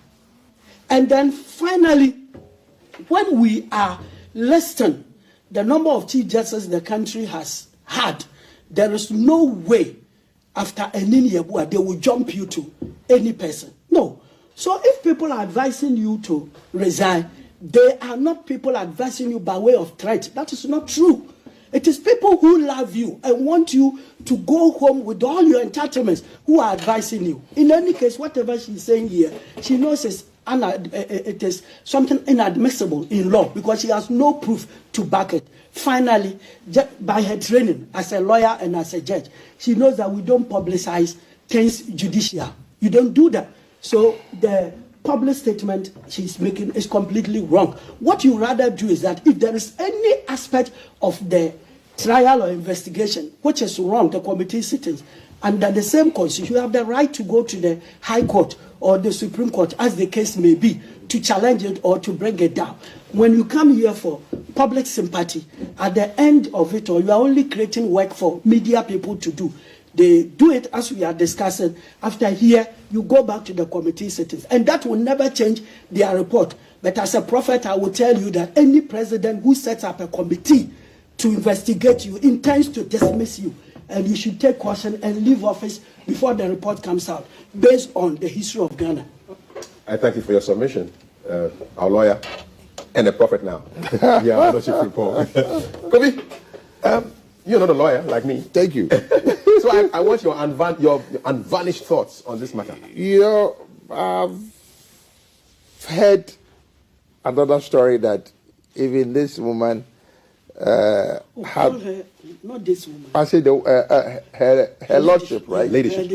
And then finally, when we are listing the number of Chief Justices the country has had, there is no way after Enini Yabua they will jump you to any person. No. So if people are advising you to resign, they are not people advising you by way of threat. That is not true. It is people who love you and want you to go home with all your entitlements who are advising you. In any case, whatever she's saying here, she knows it is something inadmissible in law because she has no proof to back it. Finally, by her training as a lawyer and as a judge, she knows that we don't publicize things judicial. You don't do that. So the public statement she's making is completely wrong. What you rather do is that if there is any aspect of the trial or investigation which is wrong, the committee sittings, under the same constitution, you have the right to go to the High Court or the Supreme Court, as the case may be, to challenge it or to bring it down. When you come here for public sympathy, at the end of it all, you are only creating work for media people to do. They do it as we are discussing. After here, you go back to the committee sittings. And that will never change their report. But as a prophet, I will tell you that any president who sets up a committee to investigate you intends to dismiss you. And you should take caution and leave office before the report comes out, based on the history of Ghana. I thank you for your submission. our lawyer, and a prophet now. Yeah, I'm not sure people. Kobe, you're not a lawyer like me. Thank you. So I want your unvarnished thoughts on this matter. I've heard another story that even this woman had. Not this woman. I said her lordship, right? Ladyship.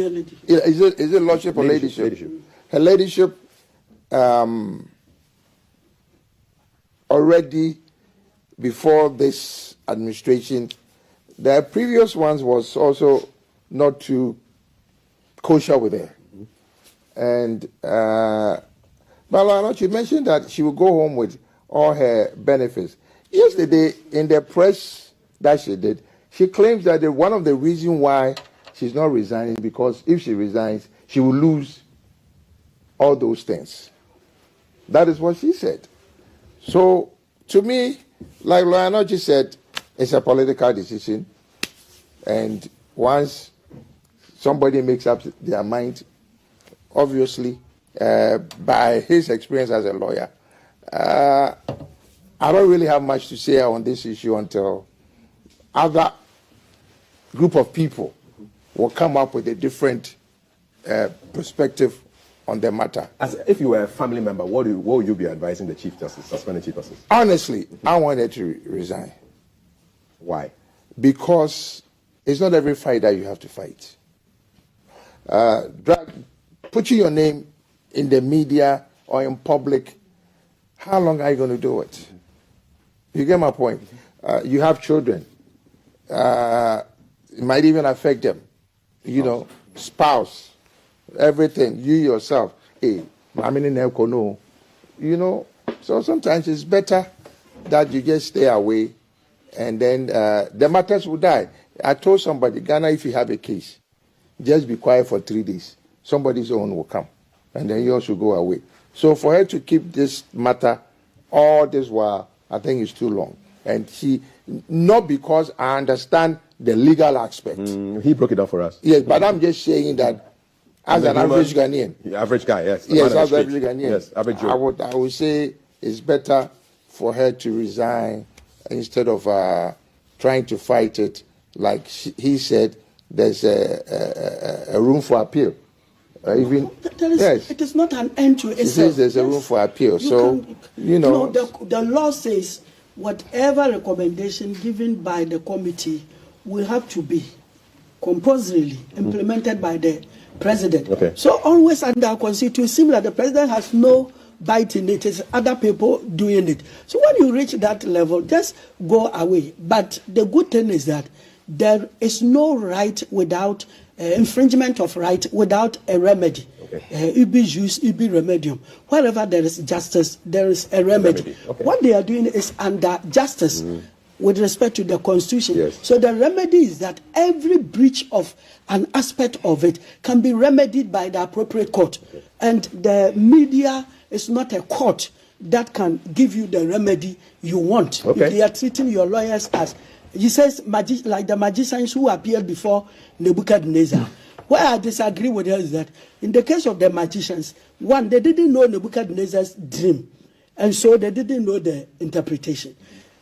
Is it lordship or ladyship? Ladyship. Her ladyship already before this administration, the previous ones was also not too kosher with her. And but she mentioned that she would go home with all her benefits. Yesterday, in the press that she did, she claims that one of the reasons why she's not resigning because if she resigns, she will lose all those things. That is what she said. So, to me, like Loyanoji said, it's a political decision. And once somebody makes up their mind, obviously, by his experience as a lawyer, I don't really have much to say on this issue until other group of people will come up with a different perspective on the matter. As if you were a family member, what would you be advising the Chief Justice, suspended Chief Justice? Honestly, I wanted to resign. Why? Because it's not every fight that you have to fight. Putting your name in the media or in public, how long are you going to do it? You get my point? You have children. It might even affect them. Spouse, everything, you yourself. Hey, so sometimes it's better that you just stay away and then the matters will die. I told somebody, Ghana, if you have a case, just be quiet for 3 days. Somebody's own will come and then yours will go away. So for her to keep this matter all this while, I think it's too long. And not because I understand the legal aspect. He broke it down for us. Yes, but I'm just saying that as an average Ghanaian. The average guy, yes. Yes, as an average Ghanaian. Yes, average Joe. I would say it's better for her to resign instead of trying to fight it. Like he said, there's a room for appeal. It is not an end to itself. She says there's a room for appeal. The law says whatever recommendation given by the committee will have to be compulsorily implemented by the president. Okay. So always under our constitution, it seems like the president has no bite in it. It's other people doing it. So when you reach that level, just go away. But the good thing is that there is no right without infringement of right without a remedy. Ibi jus, ibi remedium. Wherever there is justice, there is a remedy. Okay. What they are doing is under justice with respect to the constitution. Yes. So the remedy is that every breach of an aspect of it can be remedied by the appropriate court. Okay. And the media is not a court that can give you the remedy you want. Okay. If they are treating your lawyers as, he says, like the magicians who appeared before Nebuchadnezzar. Where I disagree with her is that in the case of the magicians, one, they didn't know Nebuchadnezzar's dream, and so they didn't know the interpretation.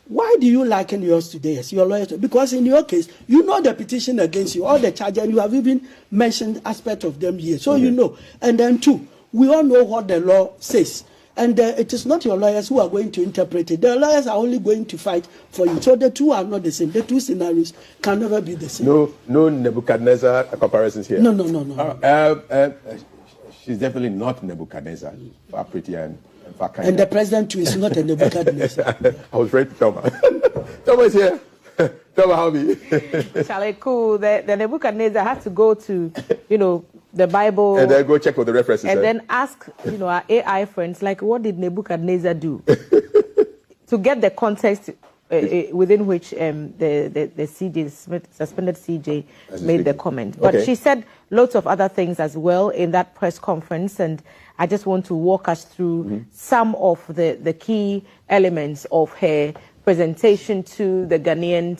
Why do you liken yours today as your lawyer? Because in your case, you know the petition against you, all the charges, and you have even mentioned aspect of them here. So you know. And then two, we all know what the law says. And it is not your lawyers who are going to interpret it. The lawyers are only going to fight for you. So the two are not the same. The two scenarios can never be the same. No Nebuchadnezzar comparisons here. No. She's definitely not Nebuchadnezzar. Far prettier and far kinder. And the president too is not a Nebuchadnezzar. I was ready to tell her. Thelma is here. Thelma, how me? Charlie, cool. The Nebuchadnezzar had to go to, the Bible. And then go check for the references. And then ask, our AI friends, like, what did Nebuchadnezzar do? To get the context within which the CJ, suspended CJ, made the comment. But she said lots of other things as well in that press conference, and I just want to walk us through some of the key elements of her presentation to the Ghanaian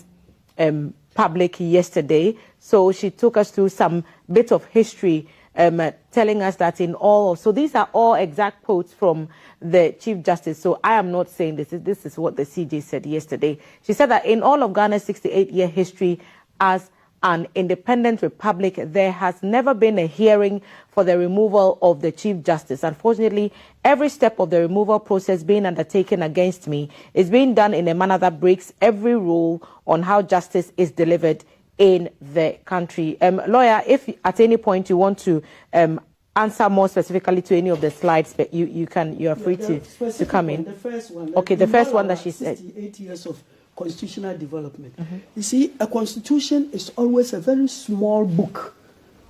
public yesterday. So she took us through some bit of history telling us that in all, so these are all exact quotes from the Chief Justice. So I am not saying this is what the CJ said yesterday. She said that in all of Ghana's 68-year history as an independent republic, there has never been a hearing for the removal of the Chief Justice. Unfortunately, every step of the removal process being undertaken against me is being done in a manner that breaks every rule on how justice is delivered in the country. Lawyer, if at any point you want to answer more specifically to any of the slides, but you are free to come in. The first one. Okay, the first one that she said. 68 years of constitutional development. You see, a constitution is always a very small book,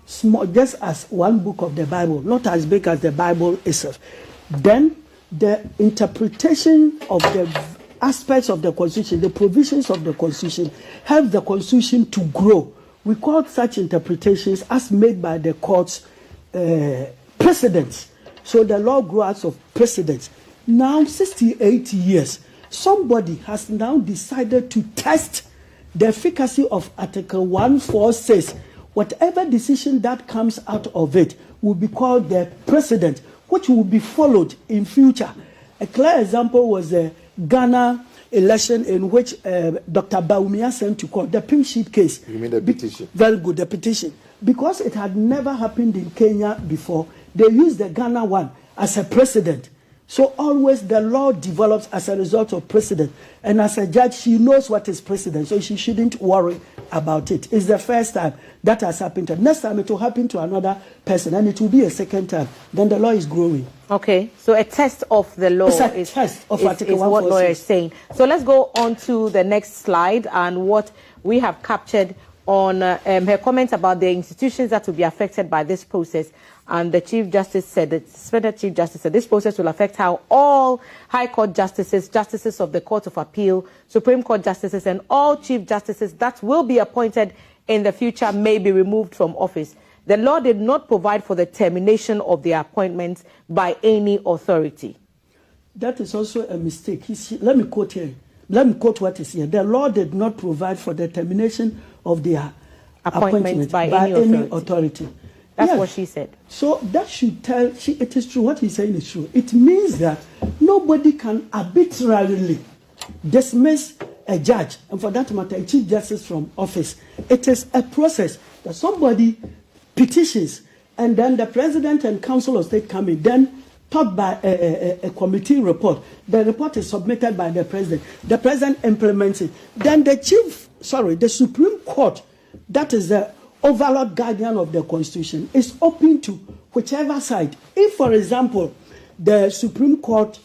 small, just as one book of the Bible, not as big as the Bible itself. Then the interpretation of the aspects of the constitution, the provisions of the constitution, help the constitution to grow. We call such interpretations as made by the courts precedents. So the law grows out of precedents. Now, 68 years. Somebody has now decided to test the efficacy of Article 146. Whatever decision that comes out of it will be called the precedent, which will be followed in future. A clear example was the Ghana election in which Dr. Bawumia sent to court, the pink sheet case. You mean the petition? Very good, the petition. Because it had never happened in Kenya before, they used the Ghana one as a precedent. So always the law develops as a result of precedent. And as a judge, she knows what is precedent, so she shouldn't worry about it. It's the first time that has happened to her. Next time it will happen to another person, and it will be a second time. Then the law is growing. Okay, so a test of the law is what lawyer is saying. So let's go on to the next slide and what we have captured on her comments about the institutions that will be affected by this process. And the Chief Justice said, the suspended Chief Justice said, this process will affect how all High Court justices, justices of the Court of Appeal, Supreme Court justices, and all Chief Justices that will be appointed in the future may be removed from office. The law did not provide for the termination of their appointments by any authority. That is also a mistake. Let me quote here. Let me quote what is here. The law did not provide for the termination of their appointments by any authority. That's what she said. So that should tell, it is true, what he's saying is true. It means that nobody can arbitrarily dismiss a judge, and for that matter, a Chief Justice from office. It is a process that somebody petitions, and then the President and Council of State come in, then taught by a committee report. The report is submitted by the President. The President implements it. Then the Supreme Court, that is the overall guardian of the Constitution, is open to whichever side. If, for example, the Supreme Court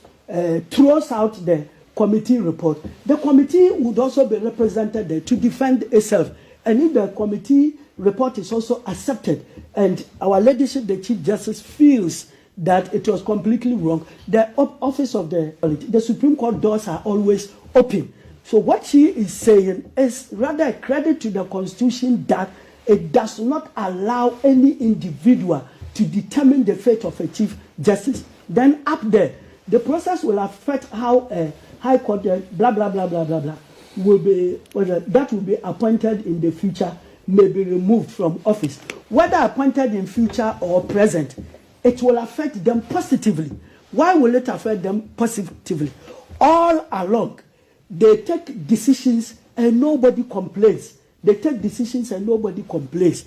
throws out the committee report, the committee would also be represented there to defend itself. And if the committee report is also accepted and our leadership, the Chief Justice, feels that it was completely wrong, the office of the Supreme Court doors are always open. So what she is saying is rather a credit to the Constitution that it does not allow any individual to determine the fate of a Chief Justice. Then up there, the process will affect how a High Court, blah, blah, blah, blah, blah, blah, that will be appointed in the future, may be removed from office. Whether appointed in future or present, it will affect them positively. Why will it affect them positively? All along, they take decisions and nobody complains. They take decisions and nobody complains.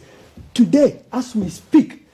Today, as we speak,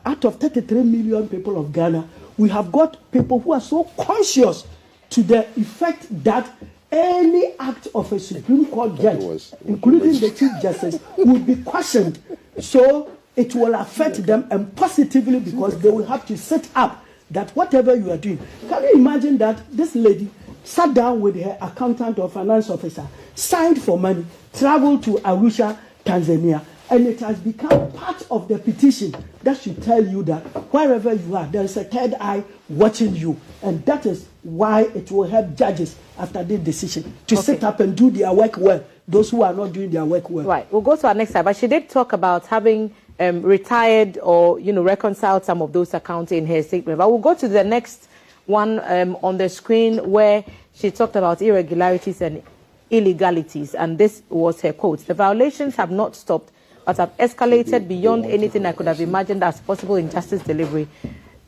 out of 33 million people of Ghana, we have got people who are so conscious to the effect that any act of a Supreme Court judge, including the Chief Justice, will be questioned. So it will affect them, and positively, because they will have to set up that whatever you are doing. Can you imagine that this lady sat down with her accountant or finance officer, signed for money, traveled to Arusha, Tanzania, and it has become part of the petition that should tell you that wherever you are, there is a third eye watching you. And that is why it will help judges after this decision to sit up and do their work well, those who are not doing their work well. Right, we'll go to our next slide, but she did talk about having retired or, reconciled some of those accounts in her statement. But we'll go to the next one on the screen where she talked about irregularities and illegalities, and this was her quote: "The violations have not stopped, but have escalated beyond anything I could have imagined as possible in justice delivery.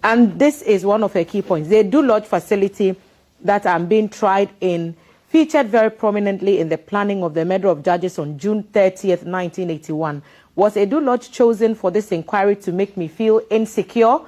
And this is one of her key points. The Edu Lodge facility that I'm being tried in featured very prominently in the planning of the murder of judges on June 30th, 1981. Was Edu Lodge chosen for this inquiry to make me feel insecure?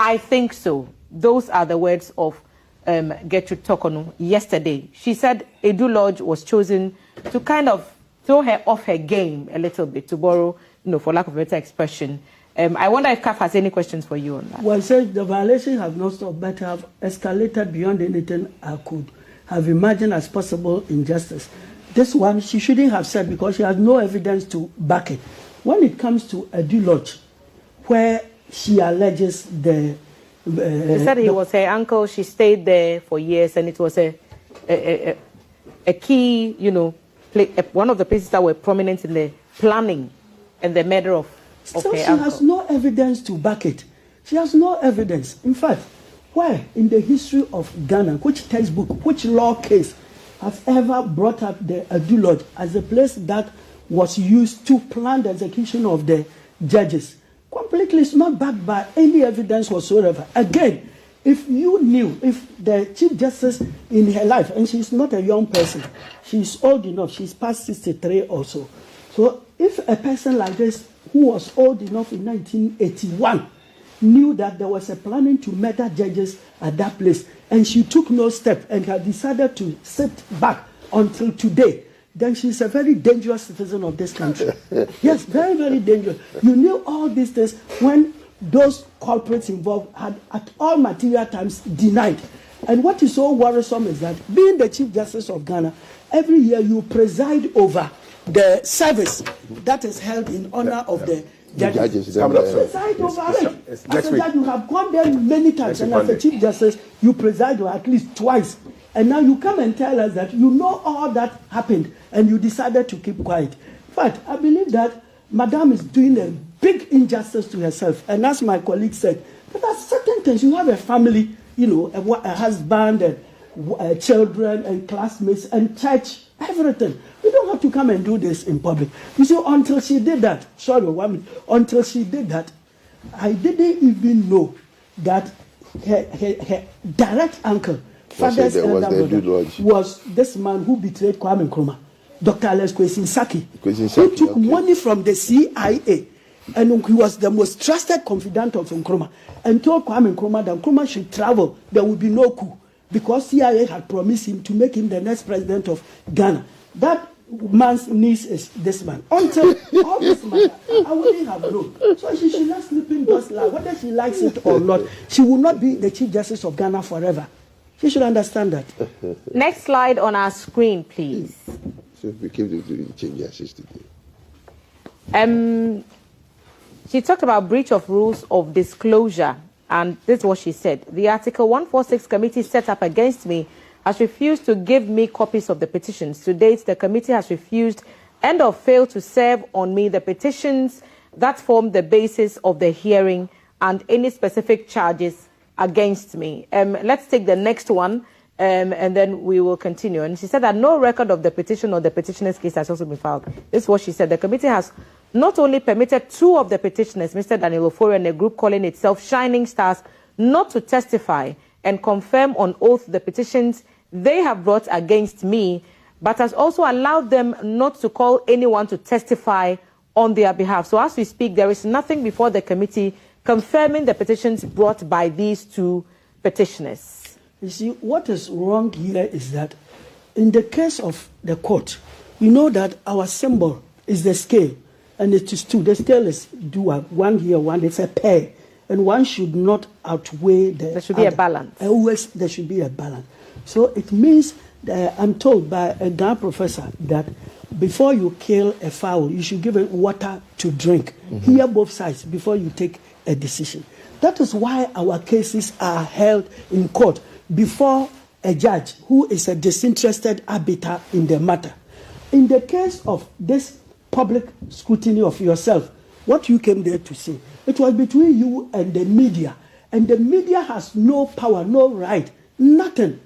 I think so. Those are the words of Gertrude Tokonu yesterday. She said Edu Lodge was chosen to kind of throw her off her game a little bit, to borrow, for lack of a better expression. I wonder if CAF has any questions for you on that. Well, says the violation has not stopped, but have escalated beyond anything I could have imagined as possible in justice. This one she shouldn't have said because she has no evidence to back it. When it comes to Edu Lodge, where she alleges the... she said he was her uncle. She stayed there for years, and it was a key, one of the places that were prominent in the planning and the murder of so her she uncle. Has no evidence to back it. She has no evidence. In fact, where in the history of Ghana, which textbook, which law case has ever brought up the Edu Lodge as a place that was used to plan the execution of the judges? Completely, it's not backed by any evidence whatsoever. Again, if you knew, if the Chief Justice in her life, and she's not a young person, she's old enough, she's past 63 or so. So if a person like this, who was old enough in 1981, knew that there was a planning to murder judges at that place, and she took no step and had decided to sit back until today, then she's a very dangerous citizen of this country. Yes, very, very dangerous. You knew all these things when those culprits involved had at all material times denied. And what is so worrisome is that being the Chief Justice of Ghana, every year you preside over the service that is held in honor of the judges. Preside over it. As a judge, you have gone there many times, and as a Chief Justice, you preside over at least twice. And now you come and tell us that you know all that happened and you decided to keep quiet. But I believe that Madame is doing a big injustice to herself. And as my colleague said, there are certain things. You have a family, a husband and children and classmates and church, everything. You don't have to come and do this in public. You see, until she did that, until she did that, I didn't even know that her direct uncle, father's elder brother, was this man who betrayed Kwame Nkrumah, Dr. Alex Kwesi, who took money from the CIA, and he was the most trusted confidant of Nkrumah, and told Kwame Nkrumah that Nkrumah should travel, there would be no coup, because CIA had promised him to make him the next president of Ghana. That man's niece is this man. Until all this matter, I wouldn't have known. So she should not sleep in those lies. Whether she likes it or not, she will not be the Chief Justice of Ghana forever. She should understand that. Next slide on our screen, please. So we came to change the system today. She talked about breach of rules of disclosure, and this is what she said. The Article 146 committee set up against me has refused to give me copies of the petitions. To date, the committee has refused and or failed to serve on me the petitions that form the basis of the hearing and any specific charges against me. Let's take the next one, and then we will continue. And she said that no record of the petition or the petitioner's case has also been filed. This is what she said. The committee has not only permitted two of the petitioners, Mr. Daniel Ofori and a group calling itself Shining Stars, not to testify and confirm on oath the petitions they have brought against me, but has also allowed them not to call anyone to testify on their behalf. So as we speak, there is nothing before the committee confirming the petitions brought by these two petitioners. You see, what is wrong here is that in the case of the court, we know that our symbol is the scale, and it is two. The scale is dual, one here, one, it's a pair, and one should not outweigh the There should be a balance. Always there should be a balance. So it means, I'm told by a Ghana professor that before you kill a fowl, you should give it water to drink. Hear both sides before you take a decision. That is why our cases are held in court before a judge who is a disinterested arbiter in the matter. In the case of this public scrutiny of yourself, what you came there to see, it was between you and the media. And the media has no power, no right, nothing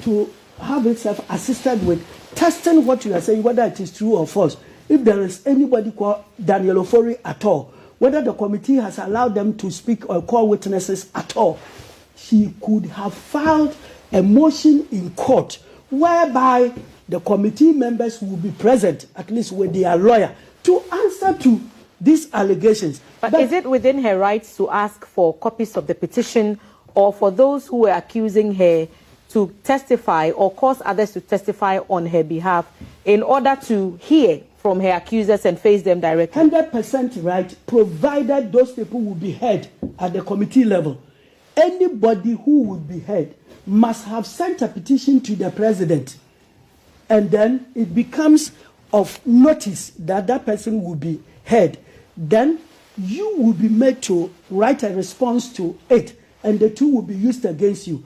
to have itself assisted with testing what you are saying, whether it is true or false. if there is anybody called Daniel Ofori at all, whether the committee has allowed them to speak or call witnesses at all, she could have filed a motion in court whereby the committee members will be present, at least with their lawyer, to answer to these allegations. But is it within her rights to ask for copies of the petition, or for those who were accusing her to testify or cause others to testify on her behalf in order to hear from her accusers and face them directly? 100% right, provided those people will be heard at the committee level. Anybody who would be heard must have sent a petition to the president, and then it becomes of notice that that person will be heard. Then you will be made to write a response to it, and the two will be used against you.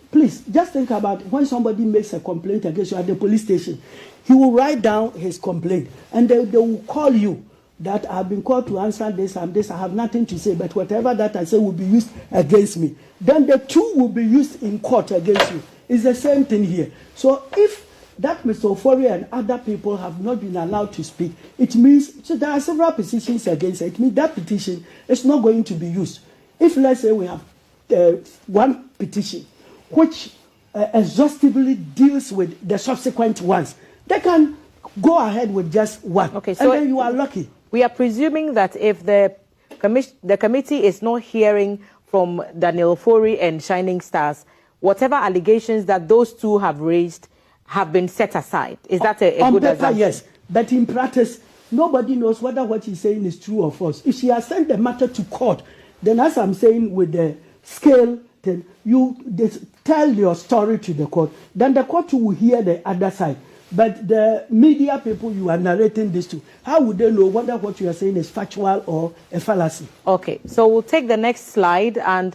Please, just think about when somebody makes a complaint against you at the police station, he will write down his complaint, and they will call you that I've been called to answer this and this, I have nothing to say, but whatever that I say will be used against me. Then the two will be used in court against you. It's the same thing here. So if that Mr. Ofori and other people have not been allowed to speak, it means, so there are several petitions against it. It means that petition is not going to be used. If, let's say, we have one petition which exhaustively deals with the subsequent ones, they can go ahead with just one. Okay, so and then you are lucky. We are presuming that if the committee is not hearing from Daniel Ofori and Shining Stars, whatever allegations that those two have raised have been set aside. Is that a good assumption? Yes, but in practice, nobody knows whether what he's saying is true or false. If she has sent the matter to court, then as I'm saying with the scale, then you tell your story to the court. Then the court will hear the other side. But the media people you are narrating this to, how would they know whether what you are saying is factual or a fallacy? Okay, so we'll take the next slide, and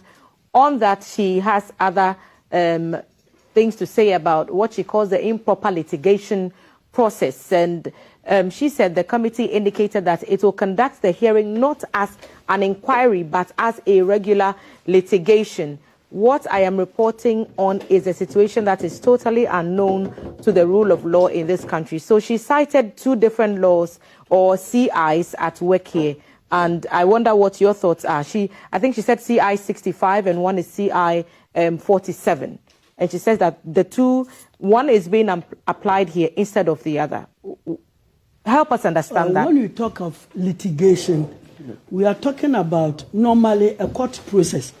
on that she has other things to say about what she calls the improper litigation process. And she said the committee indicated that it will conduct the hearing not as an inquiry but as a regular litigation. What I am reporting on is a situation that is totally unknown to the rule of law in this country. So she cited two different laws or CIs at work here, and I wonder what your thoughts are. I think she said CI 65 and one is CI 47. And she says that one is being applied here instead of the other. Help us understand that. When we talk of litigation, we are talking about normally a court process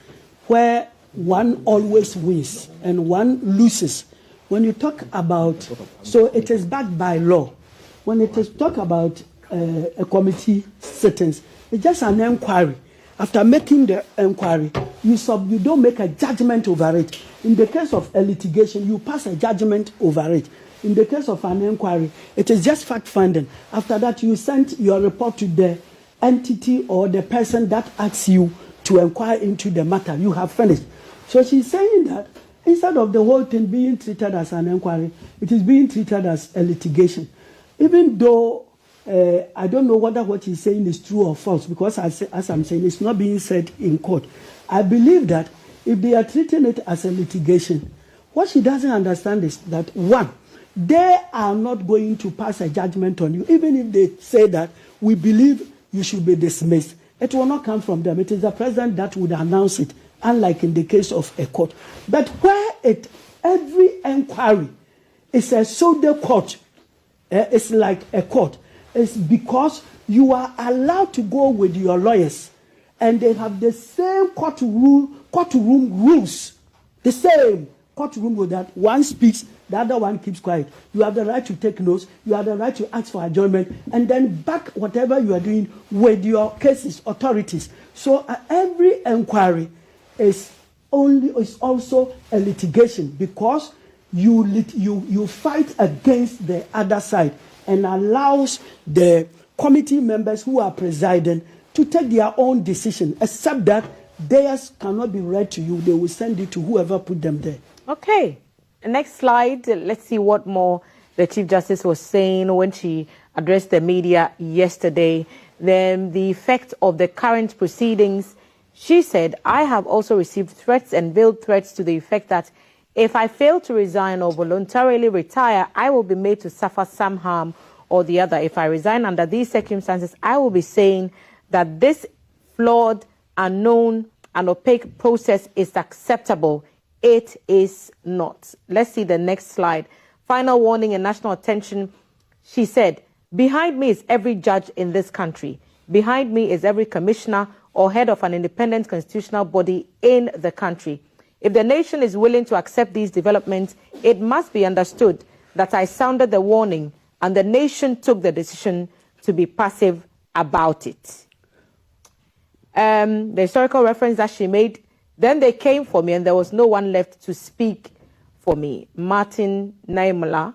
where one always wins and one loses. When you talk about, so it is backed by law. When it is talk about a committee sittings, it's just an inquiry. After making the inquiry, you don't make a judgment over it. In the case of a litigation, you pass a judgment over it. In the case of an inquiry, it is just fact-finding. After that, you send your report to the entity or the person that asks you to inquire into the matter. You have finished. So she's saying that instead of the whole thing being treated as an inquiry, it is being treated as a litigation. Even though I don't know whether what he's saying is true or false, because as I'm saying, it's not being said in court. I believe that if they are treating it as a litigation, what she doesn't understand is that, one, they are not going to pass a judgment on you. Even if they say that we believe you should be dismissed, it will not come from them. It is the president that would announce it, unlike in the case of a court. But where every inquiry is a pseudo court, it's like a court. It's because you are allowed to go with your lawyers, and they have the same courtroom rules. The same courtroom rule that one speaks, the other one keeps quiet. You have the right to take notes. You have the right to ask for adjournment, and then back whatever you are doing with your cases authorities. So every inquiry is also a litigation, because you fight against the other side and allows the committee members who are presiding to take their own decision, except that theirs cannot be read to you. They will send it to whoever put them there. Okay. Next slide. Let's see what more the Chief Justice was saying when she addressed the media yesterday. Then the effect of the current proceedings. She said, I have also received threats and veiled threats to the effect that if I fail to resign or voluntarily retire, I will be made to suffer some harm or the other. If I resign under these circumstances, I will be saying that this flawed, unknown, and opaque process is acceptable. It is not. Let's see the next slide. Final warning and national attention. She said, behind me is every judge in this country. Behind me is every commissioner or head of an independent constitutional body in the country. If the nation is willing to accept these developments, it must be understood that I sounded the warning and the nation took the decision to be passive about it. The historical reference that she made, then they came for me and there was no one left to speak for me. Martin Naimoya,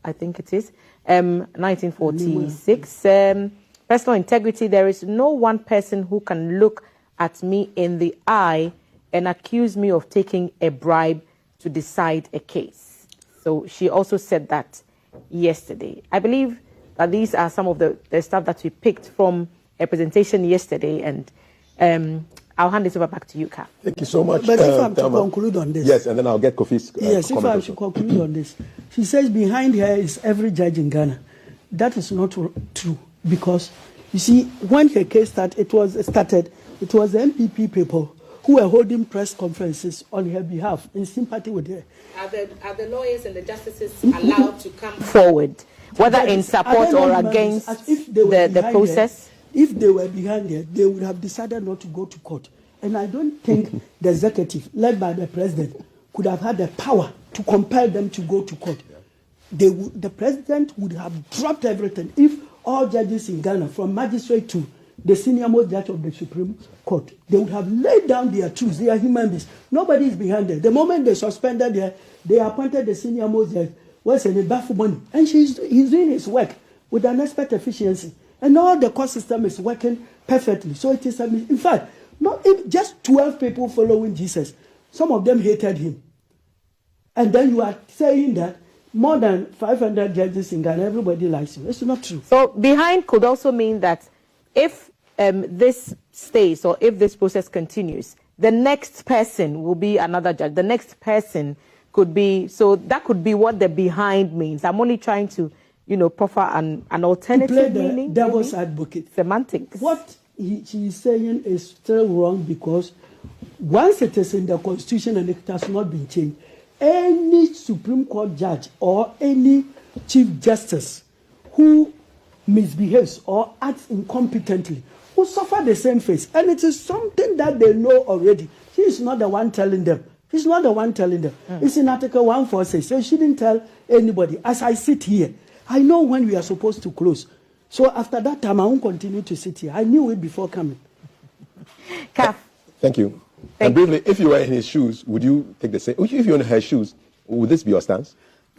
I think it is, 1946. Personal integrity, there is no one person who can look at me in the eye and accuse me of taking a bribe to decide a case. So she also said that yesterday. I believe that these are some of the stuff that we picked from a presentation yesterday, and I'll hand this over back to you, Ka. Thank you so much. But if I'm to conclude on this. Yes, and then I'll get Kofi's yes, if I should conclude on this. She says behind her is every judge in Ghana. That is not true, because you see, when her case started, it was the NPP people who were holding press conferences on her behalf in sympathy with her. Are the lawyers and the justices allowed to come forward, whether in support or against the process? If they were behind her, they would have decided not to go to court. And I don't think the executive, led by the president, could have had the power to compel them to go to court. The president would have dropped everything if all judges in Ghana, from magistrate to the senior most judge of the Supreme Court, they would have laid down their truths. They are human beings. Nobody is behind them. The moment they suspended her, they appointed the senior most judge, what's in the baffle money, and he's doing his work with an expert efficiency. And all the court system is working perfectly. So it is, in fact, just 12 people following Jesus. Some of them hated him. And then you are saying that more than 500 judges in Ghana, everybody likes him. It's not true. So behind could also mean that if this stays or if this process continues, the next person will be another judge. The next person could be, so that could be what the behind means. I'm only trying to, proffer an alternative meaning. Devil's advocate. Semantics. What she is saying is still wrong, because once it is in the Constitution and it has not been changed, any Supreme Court judge or any Chief Justice who misbehaves or acts incompetently will suffer the same fate. And it is something that they know already. She is not the one telling them. He's not the one telling them. It's in Article 146. So she didn't tell anybody. As I sit here, I know when we are supposed to close. So after that time, I won't continue to sit here. I knew it before coming. Thank you. And briefly, if you were in his shoes, would you take the same? If you were in her shoes, would this be your stance?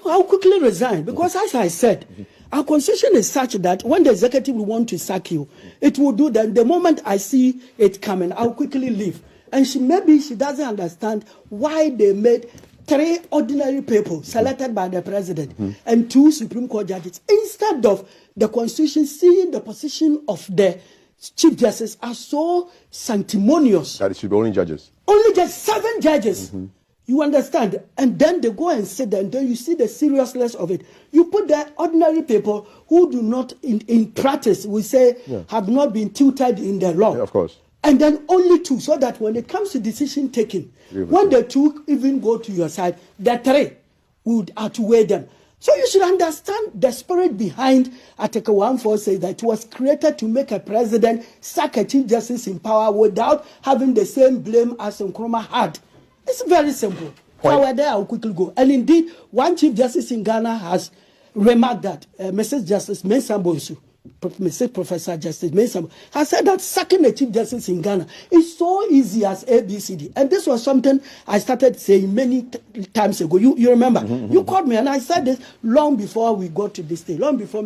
I'll quickly resign, because as I said, our constitution is such that when the executive will want to sack you, it will do that. The moment I see it coming, I'll quickly leave. And maybe she doesn't understand why they made 3 ordinary people selected by the president and 2 Supreme Court judges, instead of the constitution seeing the position of the Chief Justice as so sanctimonious. That it should be only judges. Only just 7 judges. You understand? And then they go and sit there, and then you see the seriousness of it. You put the ordinary people who do not, in practice, we say, have not been tutored in the law. Yeah, of course. And then only 2, so that when it comes to decision taking, when the 2 even go to your side, the 3 would outweigh them. So you should understand the spirit behind Article 146, that it was created to make a president sack a Chief Justice in power without having the same blame as Nkrumah had. It's very simple. Power there, I'll quickly go. And indeed, one Chief Justice in Ghana has remarked that Mrs. Justice Mensah-Bonsu, Mrs. Professor Justice Mensah, has said that sacking a Chief Justice in Ghana is so easy as ABCD. And this was something I started saying many times ago. You remember? You called me and I said this long before we got to this day, long before